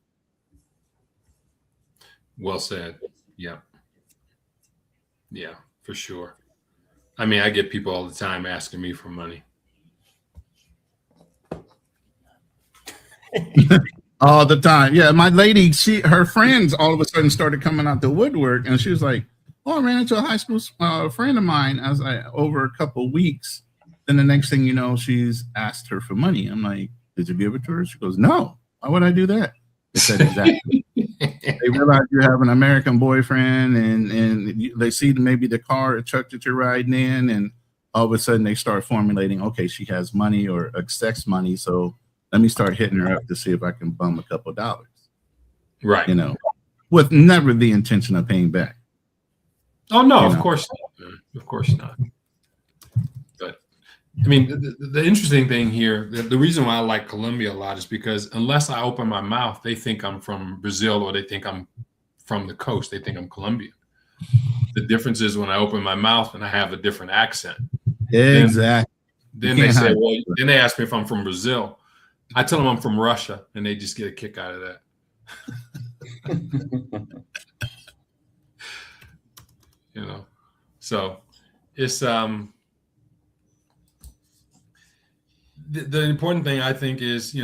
Well said. Yeah. Yeah, for sure. I mean, I get people all the time asking me for money. All the time. Yeah, my lady, her friends all of a sudden started coming out the woodwork, and she was like, "Oh, I ran into a high school friend of mine as over a couple of weeks." Then the next thing you know, she's asked her for money. I'm like, "Did you give it to her?" She goes, "No. Why would I do that?" I said, "Exactly." They realize you have an American boyfriend, and they see maybe the car or truck that you're riding in, and all of a sudden they start formulating, okay, she has money or expects money, so let me start hitting her up to see if I can bum a couple dollars. Right. With never the intention of paying back. Oh, no, of course not. Of course not. But, I mean, the interesting thing here, the reason why I like Colombia a lot is because unless I open my mouth, they think I'm from Brazil or they think I'm from the coast. They think I'm Colombian. The difference is when I open my mouth and I have a different accent. Exactly. Then they say, well, then they ask me if I'm from Brazil. I tell them I'm from Russia, and they just get a kick out of that. So it's the important thing, I think, is,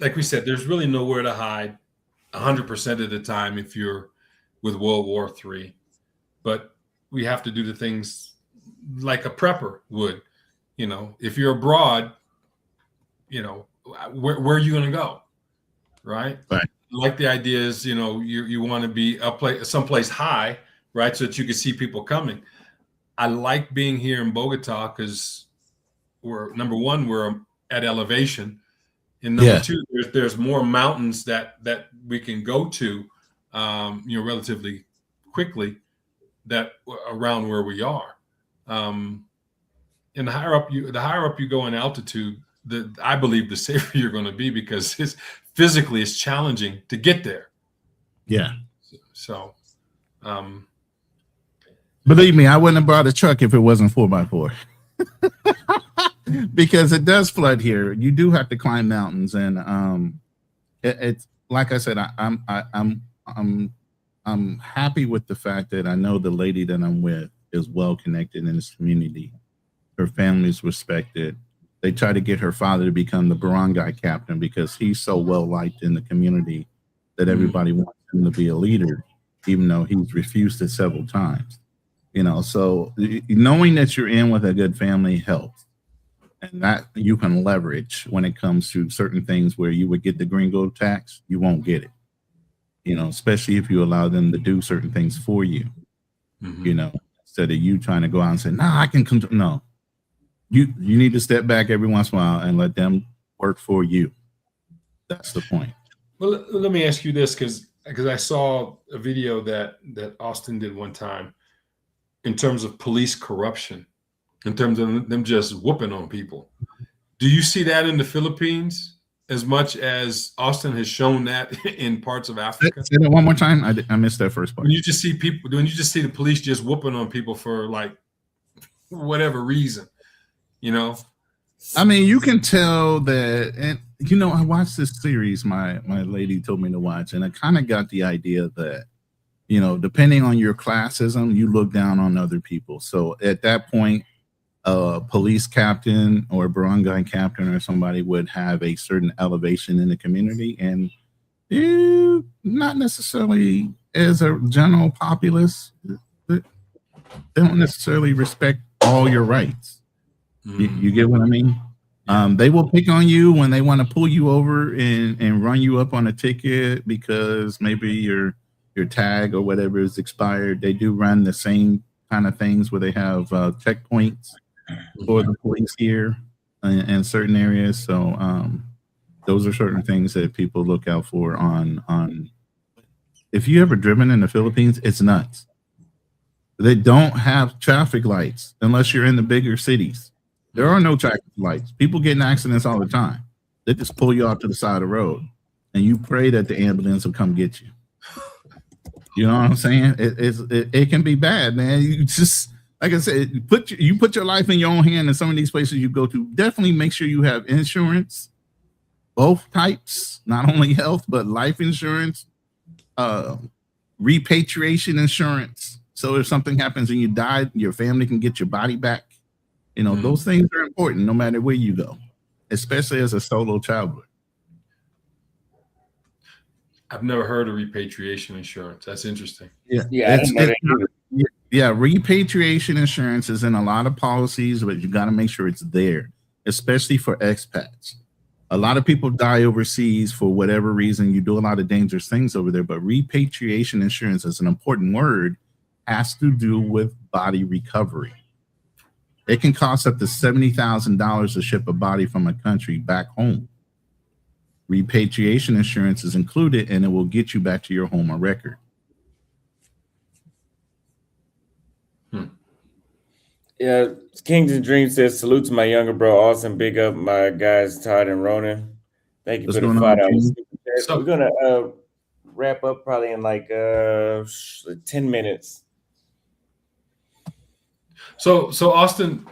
like we said, there's really nowhere to hide 100% of the time if you're with World War III, but we have to do the things like a prepper would. If you're abroad, where are you going to go? Right. Like the idea is, you want to be someplace high, right, so that you can see people coming. I like being here in Bogota because number one, we're at elevation, and number two, there's more mountains that we can go to, relatively quickly, that around where we are. And the higher up you go in altitude, I believe the safer you're going to be, because physically it's challenging to get there. Yeah. So, believe me, I wouldn't have brought a truck if it wasn't 4x4. Because it does flood here. You do have to climb mountains, and it's like I said, I'm happy with the fact that I know the lady that I'm with is well connected in this community. Her family is respected. They try to get her father to become the barangay captain because he's so well liked in the community that everybody wants him to be a leader, even though he's refused it several times. So knowing that you're in with a good family helps, and that you can leverage when it comes to certain things where you would get the gringo tax, you won't get it. Especially if you allow them to do certain things for you. Instead of you trying to go out and say, "Nah, I can come." No. You need to step back every once in a while and let them work for you. That's the point. Well, let me ask you this, because I saw a video that Austin did one time in terms of police corruption, in terms of them just whooping on people. Do you see that in the Philippines as much as Austin has shown that in parts of Africa? Say that one more time. I missed that first part. When you just see the police just whooping on people for like whatever reason. I mean, you can tell that, and I watched this series my lady told me to watch, and I kind of got the idea that, depending on your classism, you look down on other people. So at that point, a police captain or a barangay captain or somebody would have a certain elevation in the community, and Not necessarily as a general populace. They don't necessarily respect all your rights. You get what I mean? They will pick on you when they want to pull you over and run you up on a ticket because maybe your tag or whatever is expired. They do run the same kind of things where they have checkpoints for the police here in certain areas. So those are certain things that people look out for on. If you ever driven in the Philippines, it's nuts. They don't have traffic lights unless you're in the bigger cities. There are no traffic lights. People get in accidents all the time. They just pull you off to the side of the road, and you pray that the ambulance will come get you. You know what I'm saying? It can be bad, man. You just, like I said, you put your life in your own hand in some of these places you go to. Definitely make sure you have insurance, both types, not only health but life insurance, repatriation insurance. So if something happens and you die, your family can get your body back. You know, those things are important no matter where you go, especially as a solo traveler. I've never heard of repatriation insurance. That's interesting. Yeah, repatriation insurance is in a lot of policies, but you got to make sure it's there, especially for expats. A lot of people die overseas for whatever reason. You do a lot of dangerous things over there, but repatriation insurance is an important word, has to do with body recovery. It can cost up to $70,000 to ship a body from a country back home. Repatriation insurance is included, and it will get you back to your home on record. Yeah, Kings and Dreams says, salute to my younger bro, Austin. Big up my guys, Todd and Ronan. Thank you What's for the going on, $5. We're going to wrap up probably in like 10 minutes. So Austin,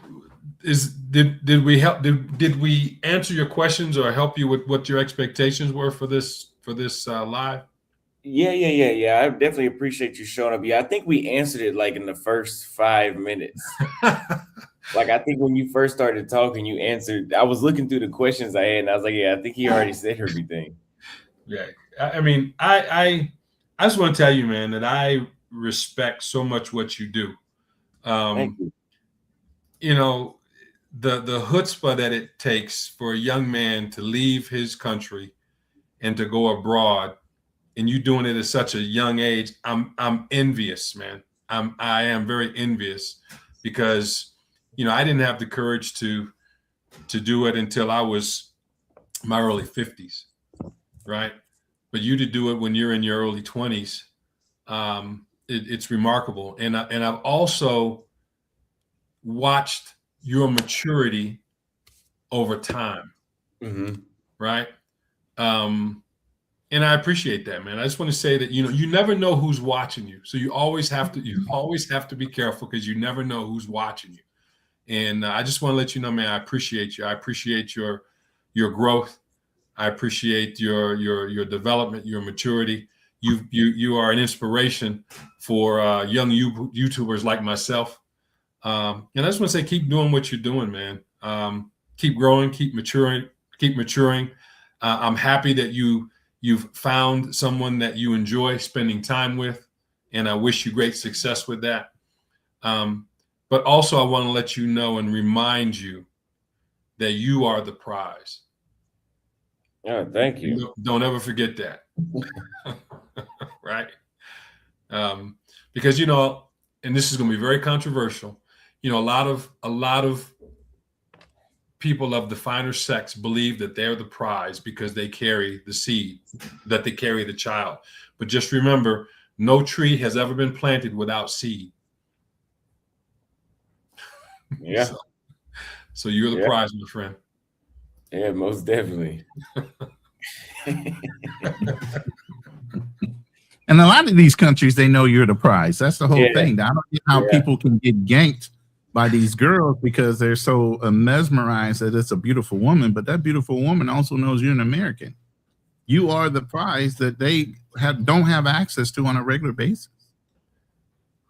did we answer your questions or help you with what your expectations were for this live? Yeah. I definitely appreciate you showing up. Yeah, I think we answered it like in the first 5 minutes. Like, I think when you first started talking, you answered. I was looking through the questions I had, and I was like, yeah, I think he already said everything. Yeah, I mean, I just want to tell you, man, that I respect so much what you do. Thank you. You know, the chutzpah that it takes for a young man to leave his country and to go abroad, and you doing it at such a young age, I'm envious, man. I am very envious because, you know, I didn't have the courage to do it until I was my early 50s, right? But you to do it when you're in your early 20s, it's remarkable. And I've also watched your maturity over time, right? And I appreciate that, man. I just want to say that, you know, you never know who's watching you. So you always have to be careful because you never know who's watching you. And I just want to let you know, man, I appreciate you. I appreciate your growth. I appreciate your development, your maturity. You are an inspiration for young YouTubers like myself. And I just want to say, keep doing what you're doing, man. Keep growing, keep maturing. I'm happy that you've found someone that you enjoy spending time with, and I wish you great success with that. But also, I want to let you know and remind you that you are the prize. Oh, thank you. Don't ever forget that. Right? Because, you know, and this is going to be very controversial. You know, a lot of people of the finer sex believe that they're the prize because they carry the seed, that they carry the child. But just remember, no tree has ever been planted without seed. Yeah. So you're the prize, my friend. Yeah, most definitely. And a lot of these countries, they know you're the prize. That's the whole thing. I don't get how people can get ganked by these girls because they're so mesmerized that it's a beautiful woman, but that beautiful woman also knows you're an American. You are the prize that they don't have access to on a regular basis.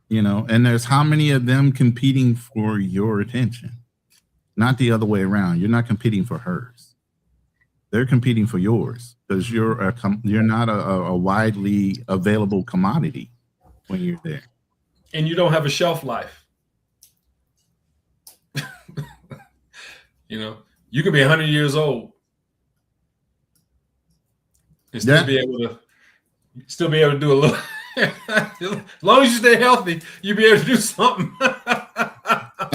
You know, and there's how many of them competing for your attention, not the other way around. You're not competing for hers. They're competing for yours because you're not a widely available commodity when you're there. And you don't have a shelf life. You know, you could be 100 years old and still be able to do a little. As long as you stay healthy, you'll be able to do something.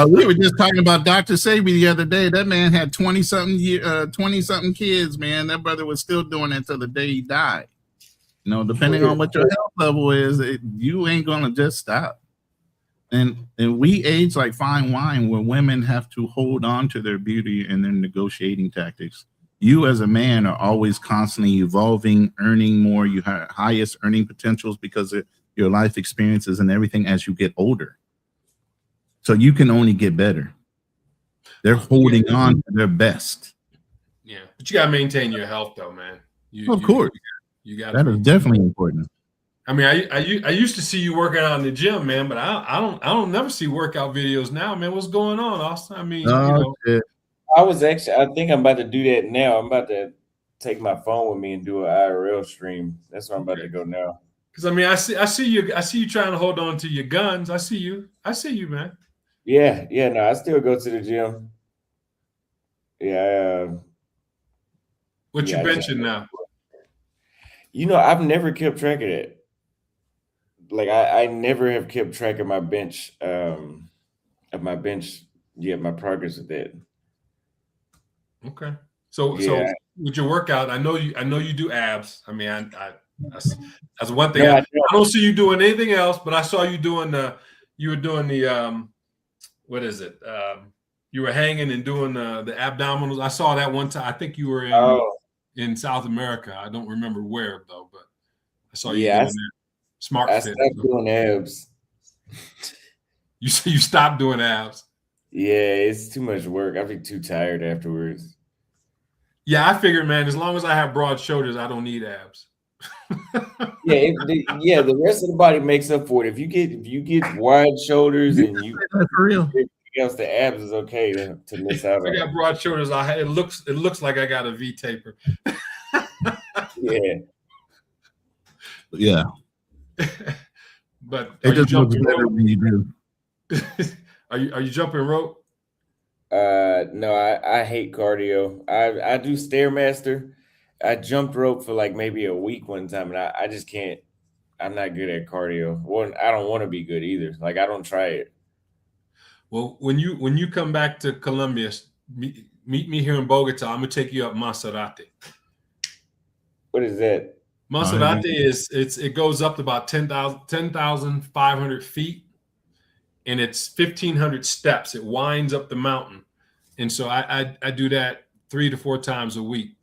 We were just talking about Dr. Sabi the other day. That man had 20-something kids, man. That brother was still doing it until the day he died. You know, depending on what your health level is, you ain't gonna just stop. And we age like fine wine, where women have to hold on to their beauty and their negotiating tactics. You as a man are always constantly evolving, earning more. You have highest earning potentials because of your life experiences and everything as you get older. So you can only get better. They're holding on to their best. Yeah, but you gotta maintain your health, though, man. Of course, you got that is definitely important. I mean, I used to see you working out in the gym, man, but I don't never see workout videos now, man. What's going on, Auston? I mean, I think I'm about to do that now. I'm about to take my phone with me and do an IRL stream. That's where I'm about to go now. Because I mean, I see you trying to hold on to your guns. I see you, man. Yeah, no, I still go to the gym. Yeah. What you benching now? You know, I've never kept track of that. Like I never have kept track of my bench, my progress with that. Okay. So with your workout, I know you do abs. I mean, that's one thing. I don't see you doing anything else, but I saw you doing what is it? You were hanging and doing the abdominals. I saw that one time. I think you were in South America. I don't remember where though, but I saw you doing that. Smart I fit. stopped doing abs. You stopped doing abs. Yeah, it's too much work. I'd be too tired afterwards. Yeah, I figured, man, as long as I have broad shoulders, I don't need abs. The rest of the body makes up for it. If you get wide shoulders and you for real, everything else, the abs is okay to miss out on. I got broad shoulders. It looks like I got a V taper. Yeah. But it just looks better when you do. Are you jumping rope? No, I hate cardio. I do Stairmaster. I jumped rope for like maybe a week one time, and I just can't. I'm not good at cardio. Well, I don't want to be good either. Like I don't try it. Well, when you come back to Colombia, meet me here in Bogota. I'm gonna take you up Maserati. What is that? Maserati it goes up to about 10,500 feet, and it's 1,500 steps. It winds up the mountain, and so I do that 3 to 4 times a week.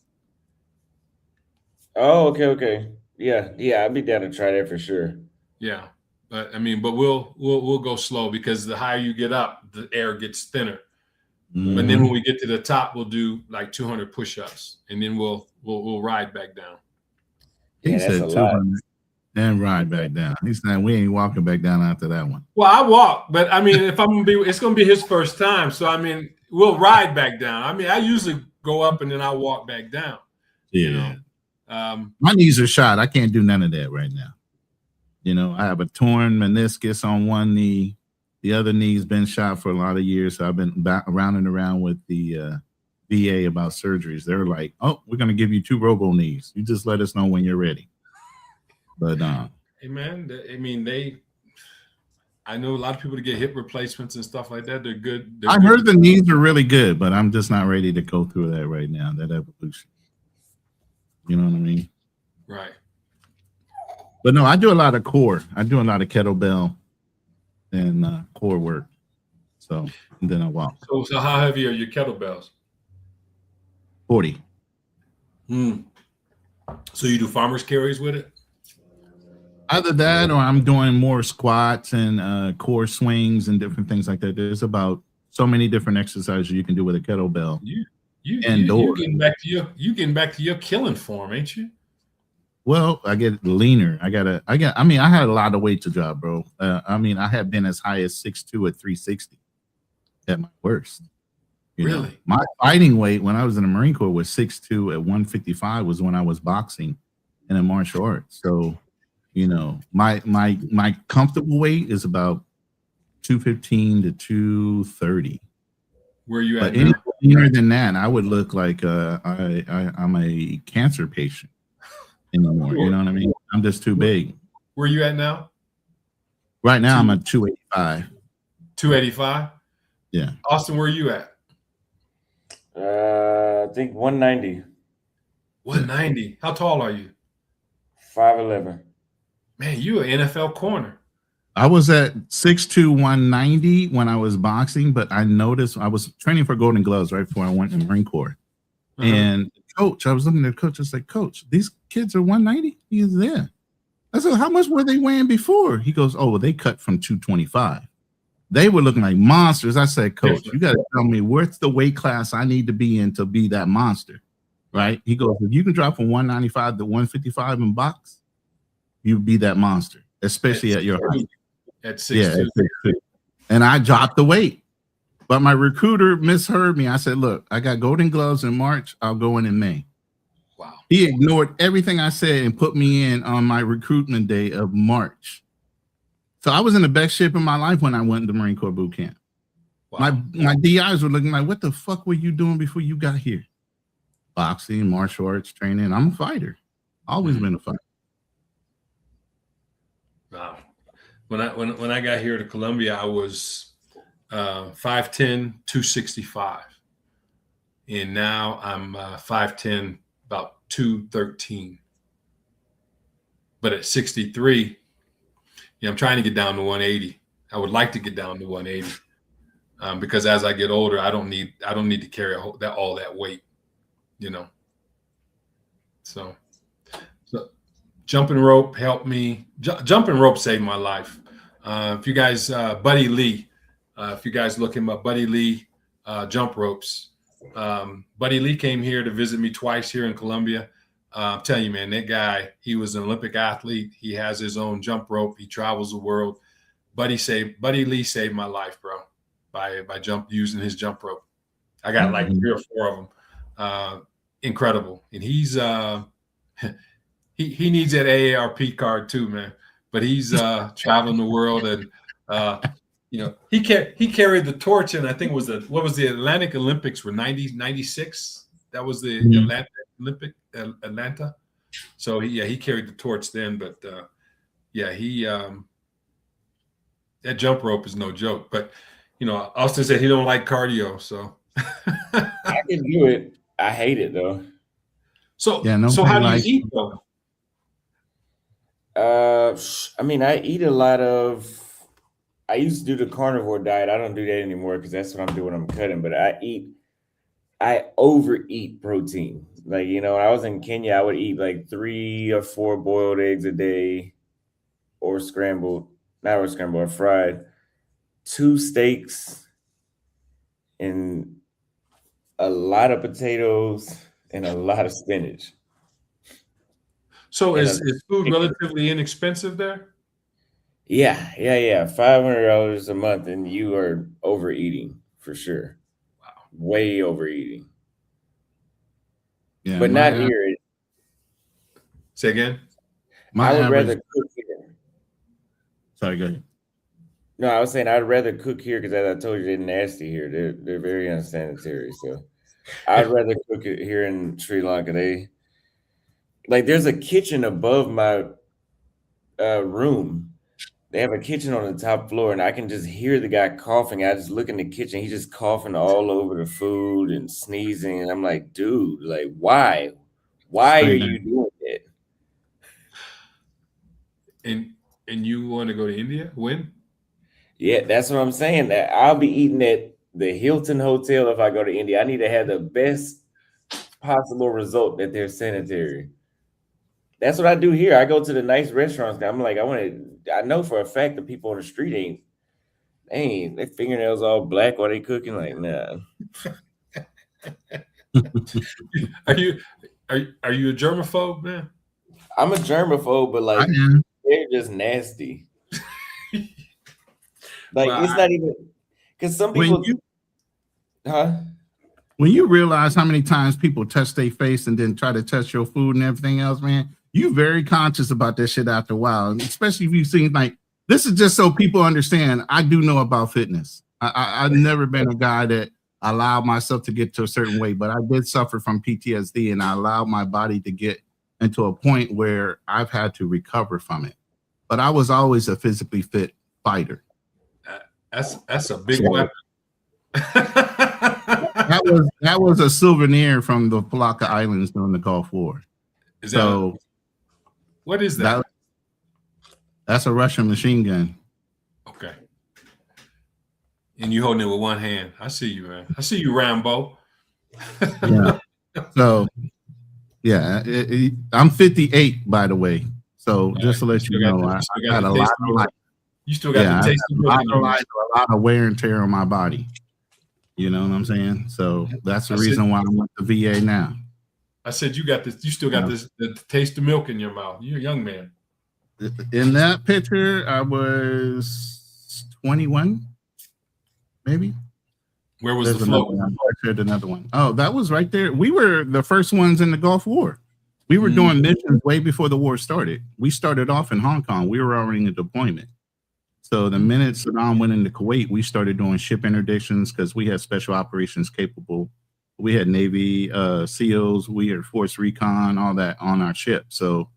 Oh, okay. Yeah, I'd be down to try that for sure. Yeah, but I mean, we'll go slow because the higher you get up, the air gets thinner. Mm-hmm. But then when we get to the top, we'll do like 200 push-ups, and then we'll ride back down. He said 200, then ride back down. He said we ain't walking back down after that one. Well, I walk, but I mean, if I'm gonna be, it's gonna be his first time, so I mean, we'll ride back down. I mean, I usually go up and then I walk back down. Yeah. You know? My knees are shot. I can't do none of that right now. You know, I have a torn meniscus on one knee. The other knee's been shot for a lot of years. So I've been around and around with the VA about surgeries. They're like, oh, we're going to give you 2 robo knees. You just let us know when you're ready. But hey man, I mean, I know a lot of people to get hip replacements and stuff like that. They're good. I heard the knees are really good, but I'm just not ready to go through that right now, that evolution. You know what I mean? Right. But no, I do a lot of core. I do a lot of kettlebell and core work. So, and then I walk. So how heavy are your kettlebells? 40. So you do farmer's carries with it? Either that or I'm doing more squats and core swings and different things like that. There's about so many different exercises you can do with a kettlebell. You getting back to your killing form, ain't you? Well, I get leaner. I had a lot of weight to drop, bro. I mean, I have been as high as 6'2" at 360 at my worst. You know, Really? my fighting weight when I was in the Marine Corps was 6'2" at 155 was when I was boxing and in martial arts. So, you know, my comfortable weight is about 215 to 230. Where are you at But now? anything more than that, I would look like I'm a cancer patient anymore. You know what I mean? I'm just too big. Where are you at now? Right now, I'm at 285. 285? Yeah. Austin, where are you at? I think 190, 190. How tall are you? 5'11". Man, you an NFL corner. I was at 6'2", 190 when I was boxing, but I noticed I was training for Golden Gloves right before I went in the Marine Corps. And coach, I was looking at the coach. I was like, Coach, these kids are 190? He is there. I said, how much were they weighing before? He goes, oh, well, they cut from 225. They were looking like monsters. I said, Coach, you got to tell me what's the weight class I need to be in to be that monster, right? He goes, if you can drop from 195 to 155 in box, you be that monster, especially at your height. At 6'2". Yeah, at 6'2". And I dropped the weight. But my recruiter misheard me. I said, look, I got Golden Gloves in March. I'll go in May. Wow. He ignored everything I said and put me in on my recruitment day of March. So I was in the best shape of my life when I went to Marine Corps boot camp. Wow. My DIs were looking like, what the fuck were you doing before you got here? Boxing, martial arts training. I'm a fighter. Always been a fighter. Wow. When I got here to Columbia, I was 5'10", 265. And now I'm 5'10", about 213. But at 63, I'm trying to get down to 180. I would like to get down to 180 because as I get older, I don't need to carry all that weight, So jumping rope helped me. Jumping rope saved my life. If you guys, Buddy Lee, if you guys look him up, Buddy Lee, jump ropes. Buddy Lee came here to visit me twice here in Columbia. I'm telling you, man, that guy, he was an Olympic athlete. He has his own jump rope. He travels the world. Buddy Lee saved my life, bro, by using his jump rope. I got like 3 or 4 of them. Incredible. And he's he needs that AARP card too, man. But he's traveling the world, and he carried the torch. And I think what was the Atlantic Olympics were 96. That was the Atlanta. So he carried the torch then. But that jump rope is no joke. But Austin said he don't like cardio, so I can do it. I hate it though. So how do you eat though? I mean, I eat a lot of. I used to do the carnivore diet. I don't do that anymore because that's what I'm doing. I'm cutting, but I overeat protein. Like, when I was in Kenya, I would eat like 3 or 4 boiled eggs a day, or fried, 2 steaks, and a lot of potatoes and a lot of spinach. So is food relatively inexpensive there? Yeah. $500 a month, and you are overeating for sure. Wow, way overeating. Yeah, but not here. Say again. I would rather cook here. Sorry, go ahead. No, I was saying I'd rather cook here because, as I told you, they're nasty here. They're very unsanitary. So I'd rather cook it here in Sri Lanka. There's a kitchen above my room. They have a kitchen on the top floor, and I can just hear the guy coughing. I just look in the kitchen. He's just coughing all over the food and sneezing. And I'm like, dude, like, why? Why are you doing it? And you want to go to India? When? Yeah, that's what I'm saying. That I'll be eating at the Hilton Hotel if I go to India. I need to have the best possible result that they're sanitary. That's what I do here. I go to the nice restaurants. I'm like, I know for a fact the people on the street ain't their fingernails all black while they cooking. Like, nah. Are you a germaphobe, man? I'm a germaphobe, but like they're just nasty. Like, it's not even because some people. when you realize how many times people touch their face and then try to touch your food and everything else, man, you very conscious about that shit after a while. And especially if you see, like, this is just so people understand. I do know about fitness. I've never been a guy that allowed myself to get to a certain way, but I did suffer from PTSD, and I allowed my body to get into a point where I've had to recover from it. But I was always a physically fit fighter. That's a big weapon. that was a souvenir from the Palaka Islands during the Gulf War. Is that so? What is that? That's a Russian machine gun. Okay. And you holding it with one hand. I see you, man. I see you, Rambo. Yeah. So, yeah, I'm 58, by the way. So just to let you know, I got a lot of life. You still got the taste of a lot of wear and tear on my body. You know what I'm saying? So that's the reason why I'm at the VA now. I said you got this. You still got this the taste of milk in your mouth. You're a young man. In that picture, I was 21, maybe. Where was the float? Another one. Oh, that was right there. We were the first ones in the Gulf War. We were doing missions way before the war started. We started off in Hong Kong. We were already in deployment. So the minute Saddam went into Kuwait, we started doing ship interdictions because we had special operations capable. We had Navy SEALs, we had Force Recon, all that on our ship. So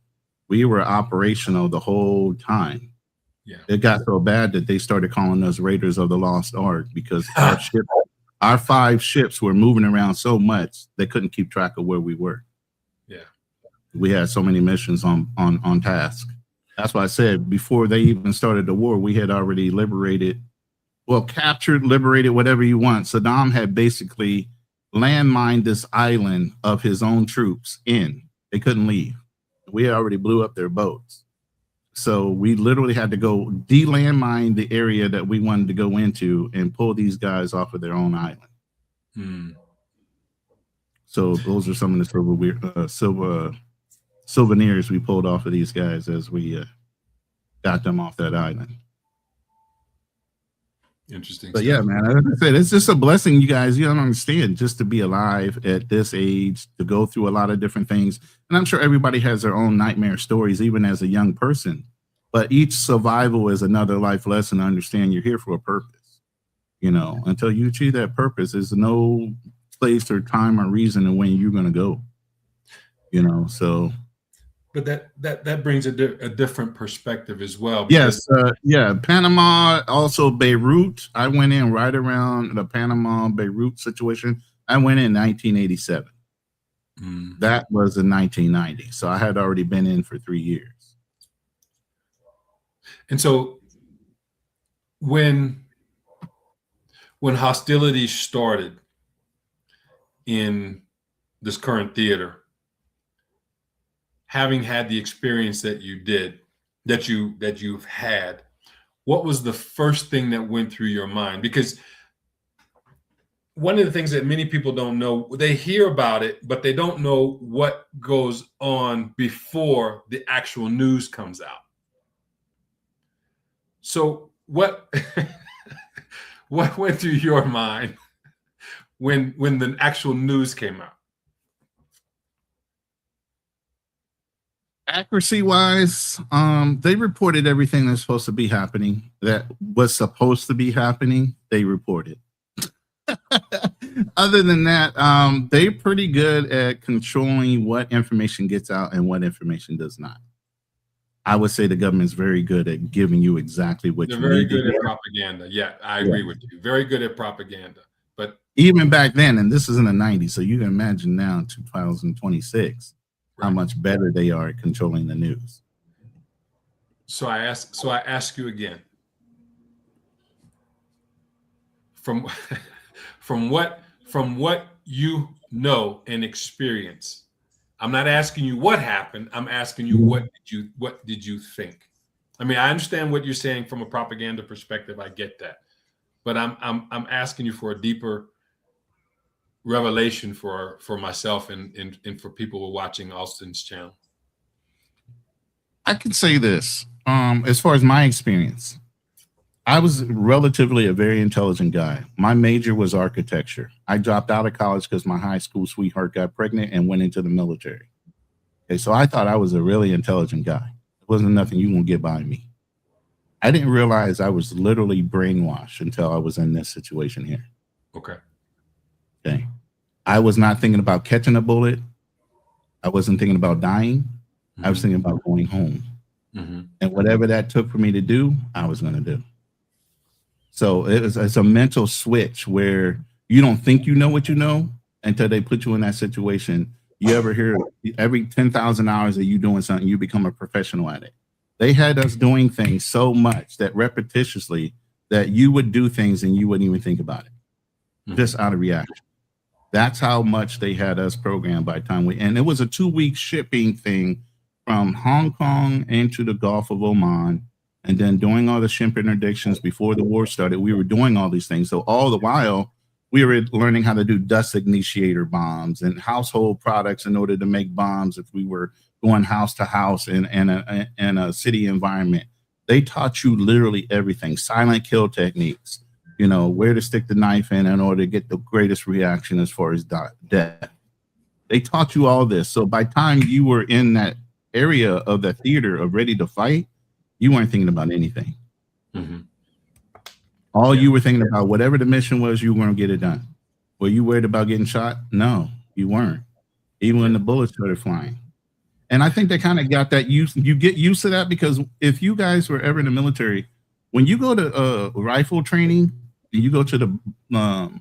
we were operational the whole time. Yeah. It got so bad that they started calling us Raiders of the Lost Ark because our 5 ships were moving around so much they couldn't keep track of where we were. Yeah. We had so many missions on task. That's why I said before they even started the war, we had already captured, liberated, whatever you want. Saddam had basically landmined this island of his own troops in. They couldn't leave. We already blew up their boats. So we literally had to go de-landmine the area that we wanted to go into and pull these guys off of their own island. So those are some of the souvenirs we pulled off of these guys as we got them off that island. Interesting. But yeah, man, as I said, it's just a blessing, you guys. You don't understand, just to be alive at this age, to go through a lot of different things. And I'm sure everybody has their own nightmare stories, even as a young person. But each survival is another life lesson to understand you're here for a purpose. You know, until you achieve that purpose, there's no place or time or reason of when you're going to go. You know, so. But that brings a different perspective as well. Yes, Panama, also Beirut. I went in right around the Panama Beirut situation. I went in 1987. That was in 1990. So I had already been in for 3 years. And so when hostilities started in this current theater, having had the experience that you've had, what was the first thing that went through your mind? Because one of the things that many people don't know, they hear about it, but they don't know what goes on before the actual news comes out. So what went through your mind when the actual news came out? Accuracy wise, they reported everything that's supposed to be happening, that was supposed to be happening. They reported. Other than that, they're pretty good at controlling what information gets out and what information does not. I would say the government's very good at giving you exactly what you need. They're very good at propaganda. Yeah, I agree with you. Very good at propaganda. But even back then, and this is in the 90s, so you can imagine now in 2026. How much better they are at controlling the news. So I ask you again. From what you know and experience, I'm not asking you what happened. I'm asking you what did you think? I mean, I understand what you're saying from a propaganda perspective. I get that, but I'm asking you for a deeper revelation for myself and for people who are watching Auston's channel. I can say this, as far as my experience, I was relatively a very intelligent guy. My major was architecture. I dropped out of college because my high school sweetheart got pregnant and went into the military. Okay, so I thought I was a really intelligent guy. It wasn't nothing you won't get by me. I didn't realize I was literally brainwashed until I was in this situation here. Okay. Okay. I was not thinking about catching a bullet. I wasn't thinking about dying. Mm-hmm. I was thinking about going home. Mm-hmm. And whatever that took for me to do, I was going to do. So it's a mental switch where you don't think you know what you know until they put you in that situation. You ever hear every 10,000 hours that you doing something, you become a professional at it. They had us doing things so much that repetitiously that you would do things and you wouldn't even think about it, just out of reaction. That's how much they had us programmed by the time and it was a 2-week shipping thing from Hong Kong into the Gulf of Oman. And then doing all the ship interdictions before the war started, we were doing all these things. So all the while, we were learning how to do dust initiator bombs and household products in order to make bombs if we were going house to house in a city environment. They taught you literally everything, silent kill techniques, you know, where to stick the knife in order to get the greatest reaction as far as death. They taught you all this. So by the time you were in that area of the theater of ready to fight, you weren't thinking about anything. Mm-hmm. All you were thinking about, whatever the mission was, you were going to get it done. Were you worried about getting shot? No, you weren't. Even when the bullets started flying. And I think they kind of got that used. You get used to that because if you guys were ever in the military, when you go to rifle training and you go to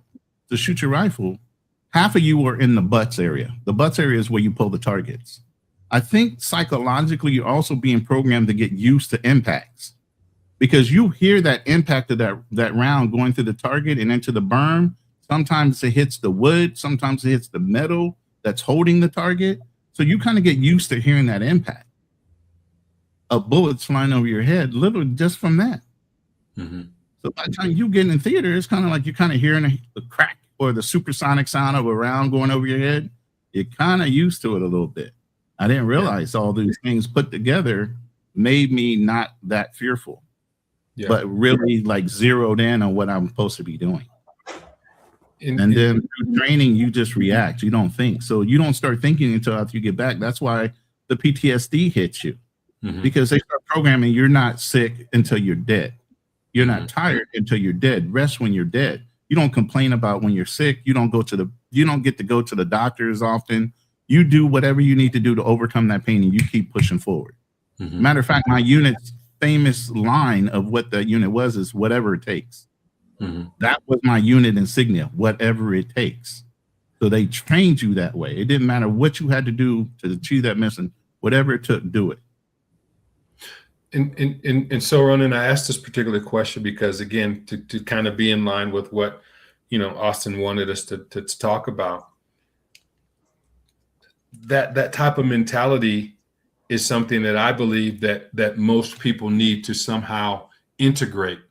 shoot your rifle, half of you are in the butts area. The butts area is where you pull the targets. I think psychologically, you're also being programmed to get used to impacts because you hear that impact of that round going through the target and into the berm. Sometimes it hits the wood. Sometimes it hits the metal that's holding the target. So you kind of get used to hearing that impact of bullets flying over your head, literally just from that. Mm-hmm. So by the time you get in theater, it's kind of like you're kind of hearing the crack or the supersonic sound of a round going over your head. You're kind of used to it a little bit. I didn't realize all these things put together made me not that fearful, but really like zeroed in on what I'm supposed to be doing. And then through training, you just react. You don't think. So you don't start thinking until after you get back. That's why the PTSD hits you because they start programming. You're not sick until you're dead. You're not tired until you're dead. Rest when you're dead. You don't complain about when you're sick. You don't get to go to the doctor as often. You do whatever you need to do to overcome that pain and you keep pushing forward. Mm-hmm. Matter of fact, my unit's famous line of what the unit was is whatever it takes. Mm-hmm. That was my unit insignia, whatever it takes. So they trained you that way. It didn't matter what you had to do to achieve that mission, whatever it took, do it. And so, Ronan, I asked this particular question because, again, to kind of be in line with what, Auston wanted us to talk about. That type of mentality is something that I believe that most people need to somehow integrate,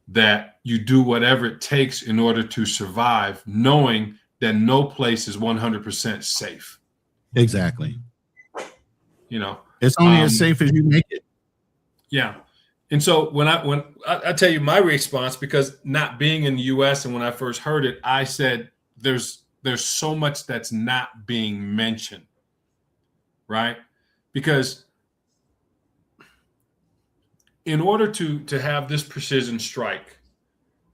that you do whatever it takes in order to survive, knowing that no place is 100% safe. Exactly. It's only as safe as you make it. Yeah. And so when I tell you my response, because not being in the US and when I first heard it, I said, there's so much that's not being mentioned, right? Because in order to have this precision strike,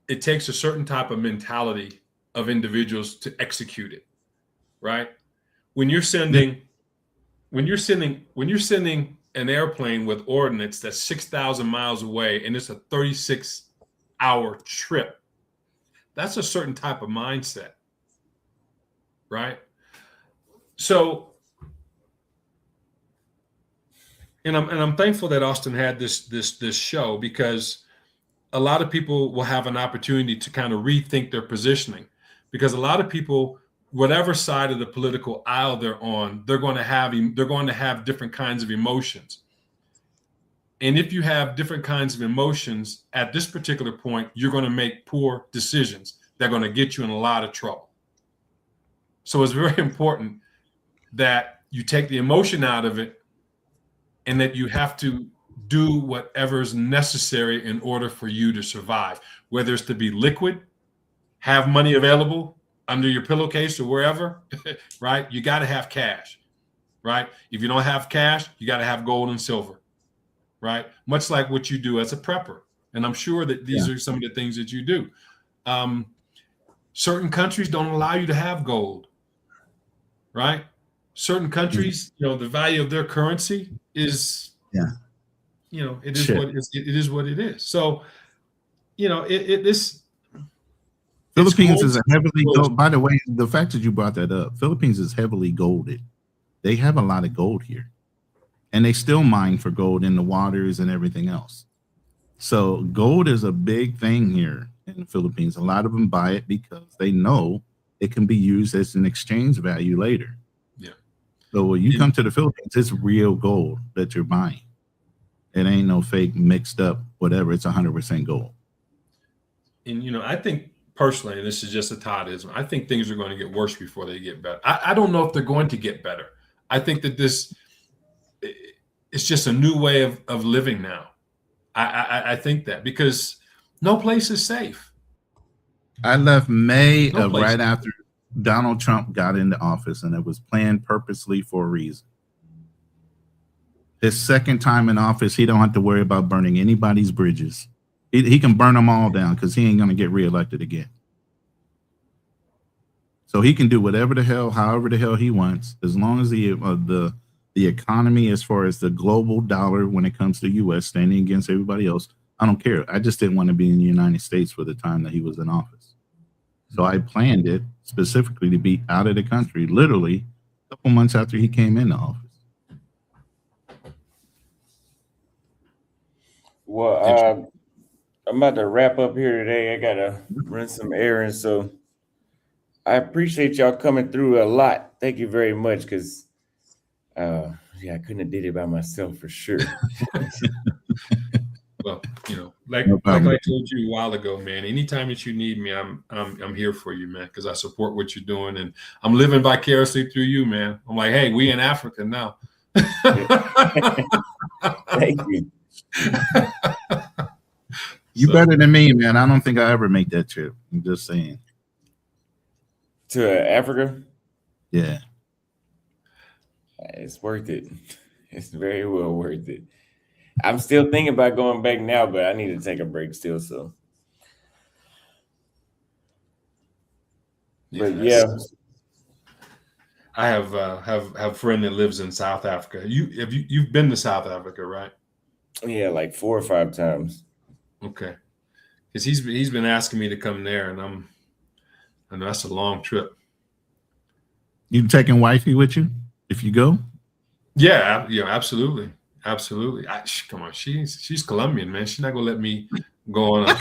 it takes a certain type of mentality of individuals to execute it, right? When you're sending an airplane with ordnance that's 6,000 miles away and it's a 36-hour trip, that's a certain type of mindset. Right. So, and I'm thankful that Auston had this show because a lot of people will have an opportunity to kind of rethink their positioning because a lot of people, whatever side of the political aisle they're on, they're going to have different kinds of emotions. And if you have different kinds of emotions at this particular point, you're going to make poor decisions that are going to get you in a lot of trouble. So it's very important that you take the emotion out of it and that you have to do whatever's necessary in order for you to survive, whether it's to be liquid, have money available under your pillowcase or wherever, right? You got to have cash, right? If you don't have cash, you got to have gold and silver, right? Much like what you do as a prepper. And I'm sure that these are some of the things that you do. Certain countries don't allow you to have gold, right? Certain countries, the value of their currency is, it is what it is what it is. So, Philippines is a heavily gold. By the way, the fact that you brought that up, Philippines is heavily golded. They have a lot of gold here, and they still mine for gold in the waters and everything else. So gold is a big thing here in the Philippines. A lot of them buy it because they know it can be used as an exchange value later. Yeah. So when you come to the Philippines, it's real gold that you're buying. It ain't no fake mixed up whatever. It's 100% gold. And I think personally, and this is just a Toddism, I think things are going to get worse before they get better. I don't know if they're going to get better. I think that it's just a new way of living now. I think that because no place is safe. I left May right after Donald Trump got into office, and it was planned purposely for a reason. His second time in office, he don't have to worry about burning anybody's bridges. He can burn them all down because he ain't going to get reelected again. So he can do whatever the hell, however the hell he wants, as long as the economy, as far as the global dollar, when it comes to U.S. standing against everybody else, I don't care. I just didn't want to be in the United States for the time that he was in office. So I planned it specifically to be out of the country, literally a couple months after he came into office. Well, I'm about to wrap up here today. I got to run some errands. So I appreciate y'all coming through a lot. Thank you very much because, I couldn't have did it by myself for sure. Well, like I told you a while ago, man, anytime that you need me, I'm here for you, man, because I support what you're doing. And I'm living vicariously through you, man. I'm like, hey, we in Africa now. Thank you. You better than me, man. I don't think I ever make that trip. I'm just saying. To Africa? Yeah. It's worth it. It's very well worth it. I'm still thinking about going back now, but I need to take a break still. So, but yeah, I have a friend that lives in South Africa. You've been to South Africa, right? Yeah, like 4 or 5 times. Okay, because he's been asking me to come there, and I know that's a long trip. You taking wifey with you if you go? Yeah, absolutely. Absolutely. Come on, she's Colombian, man. She's not gonna let me go on a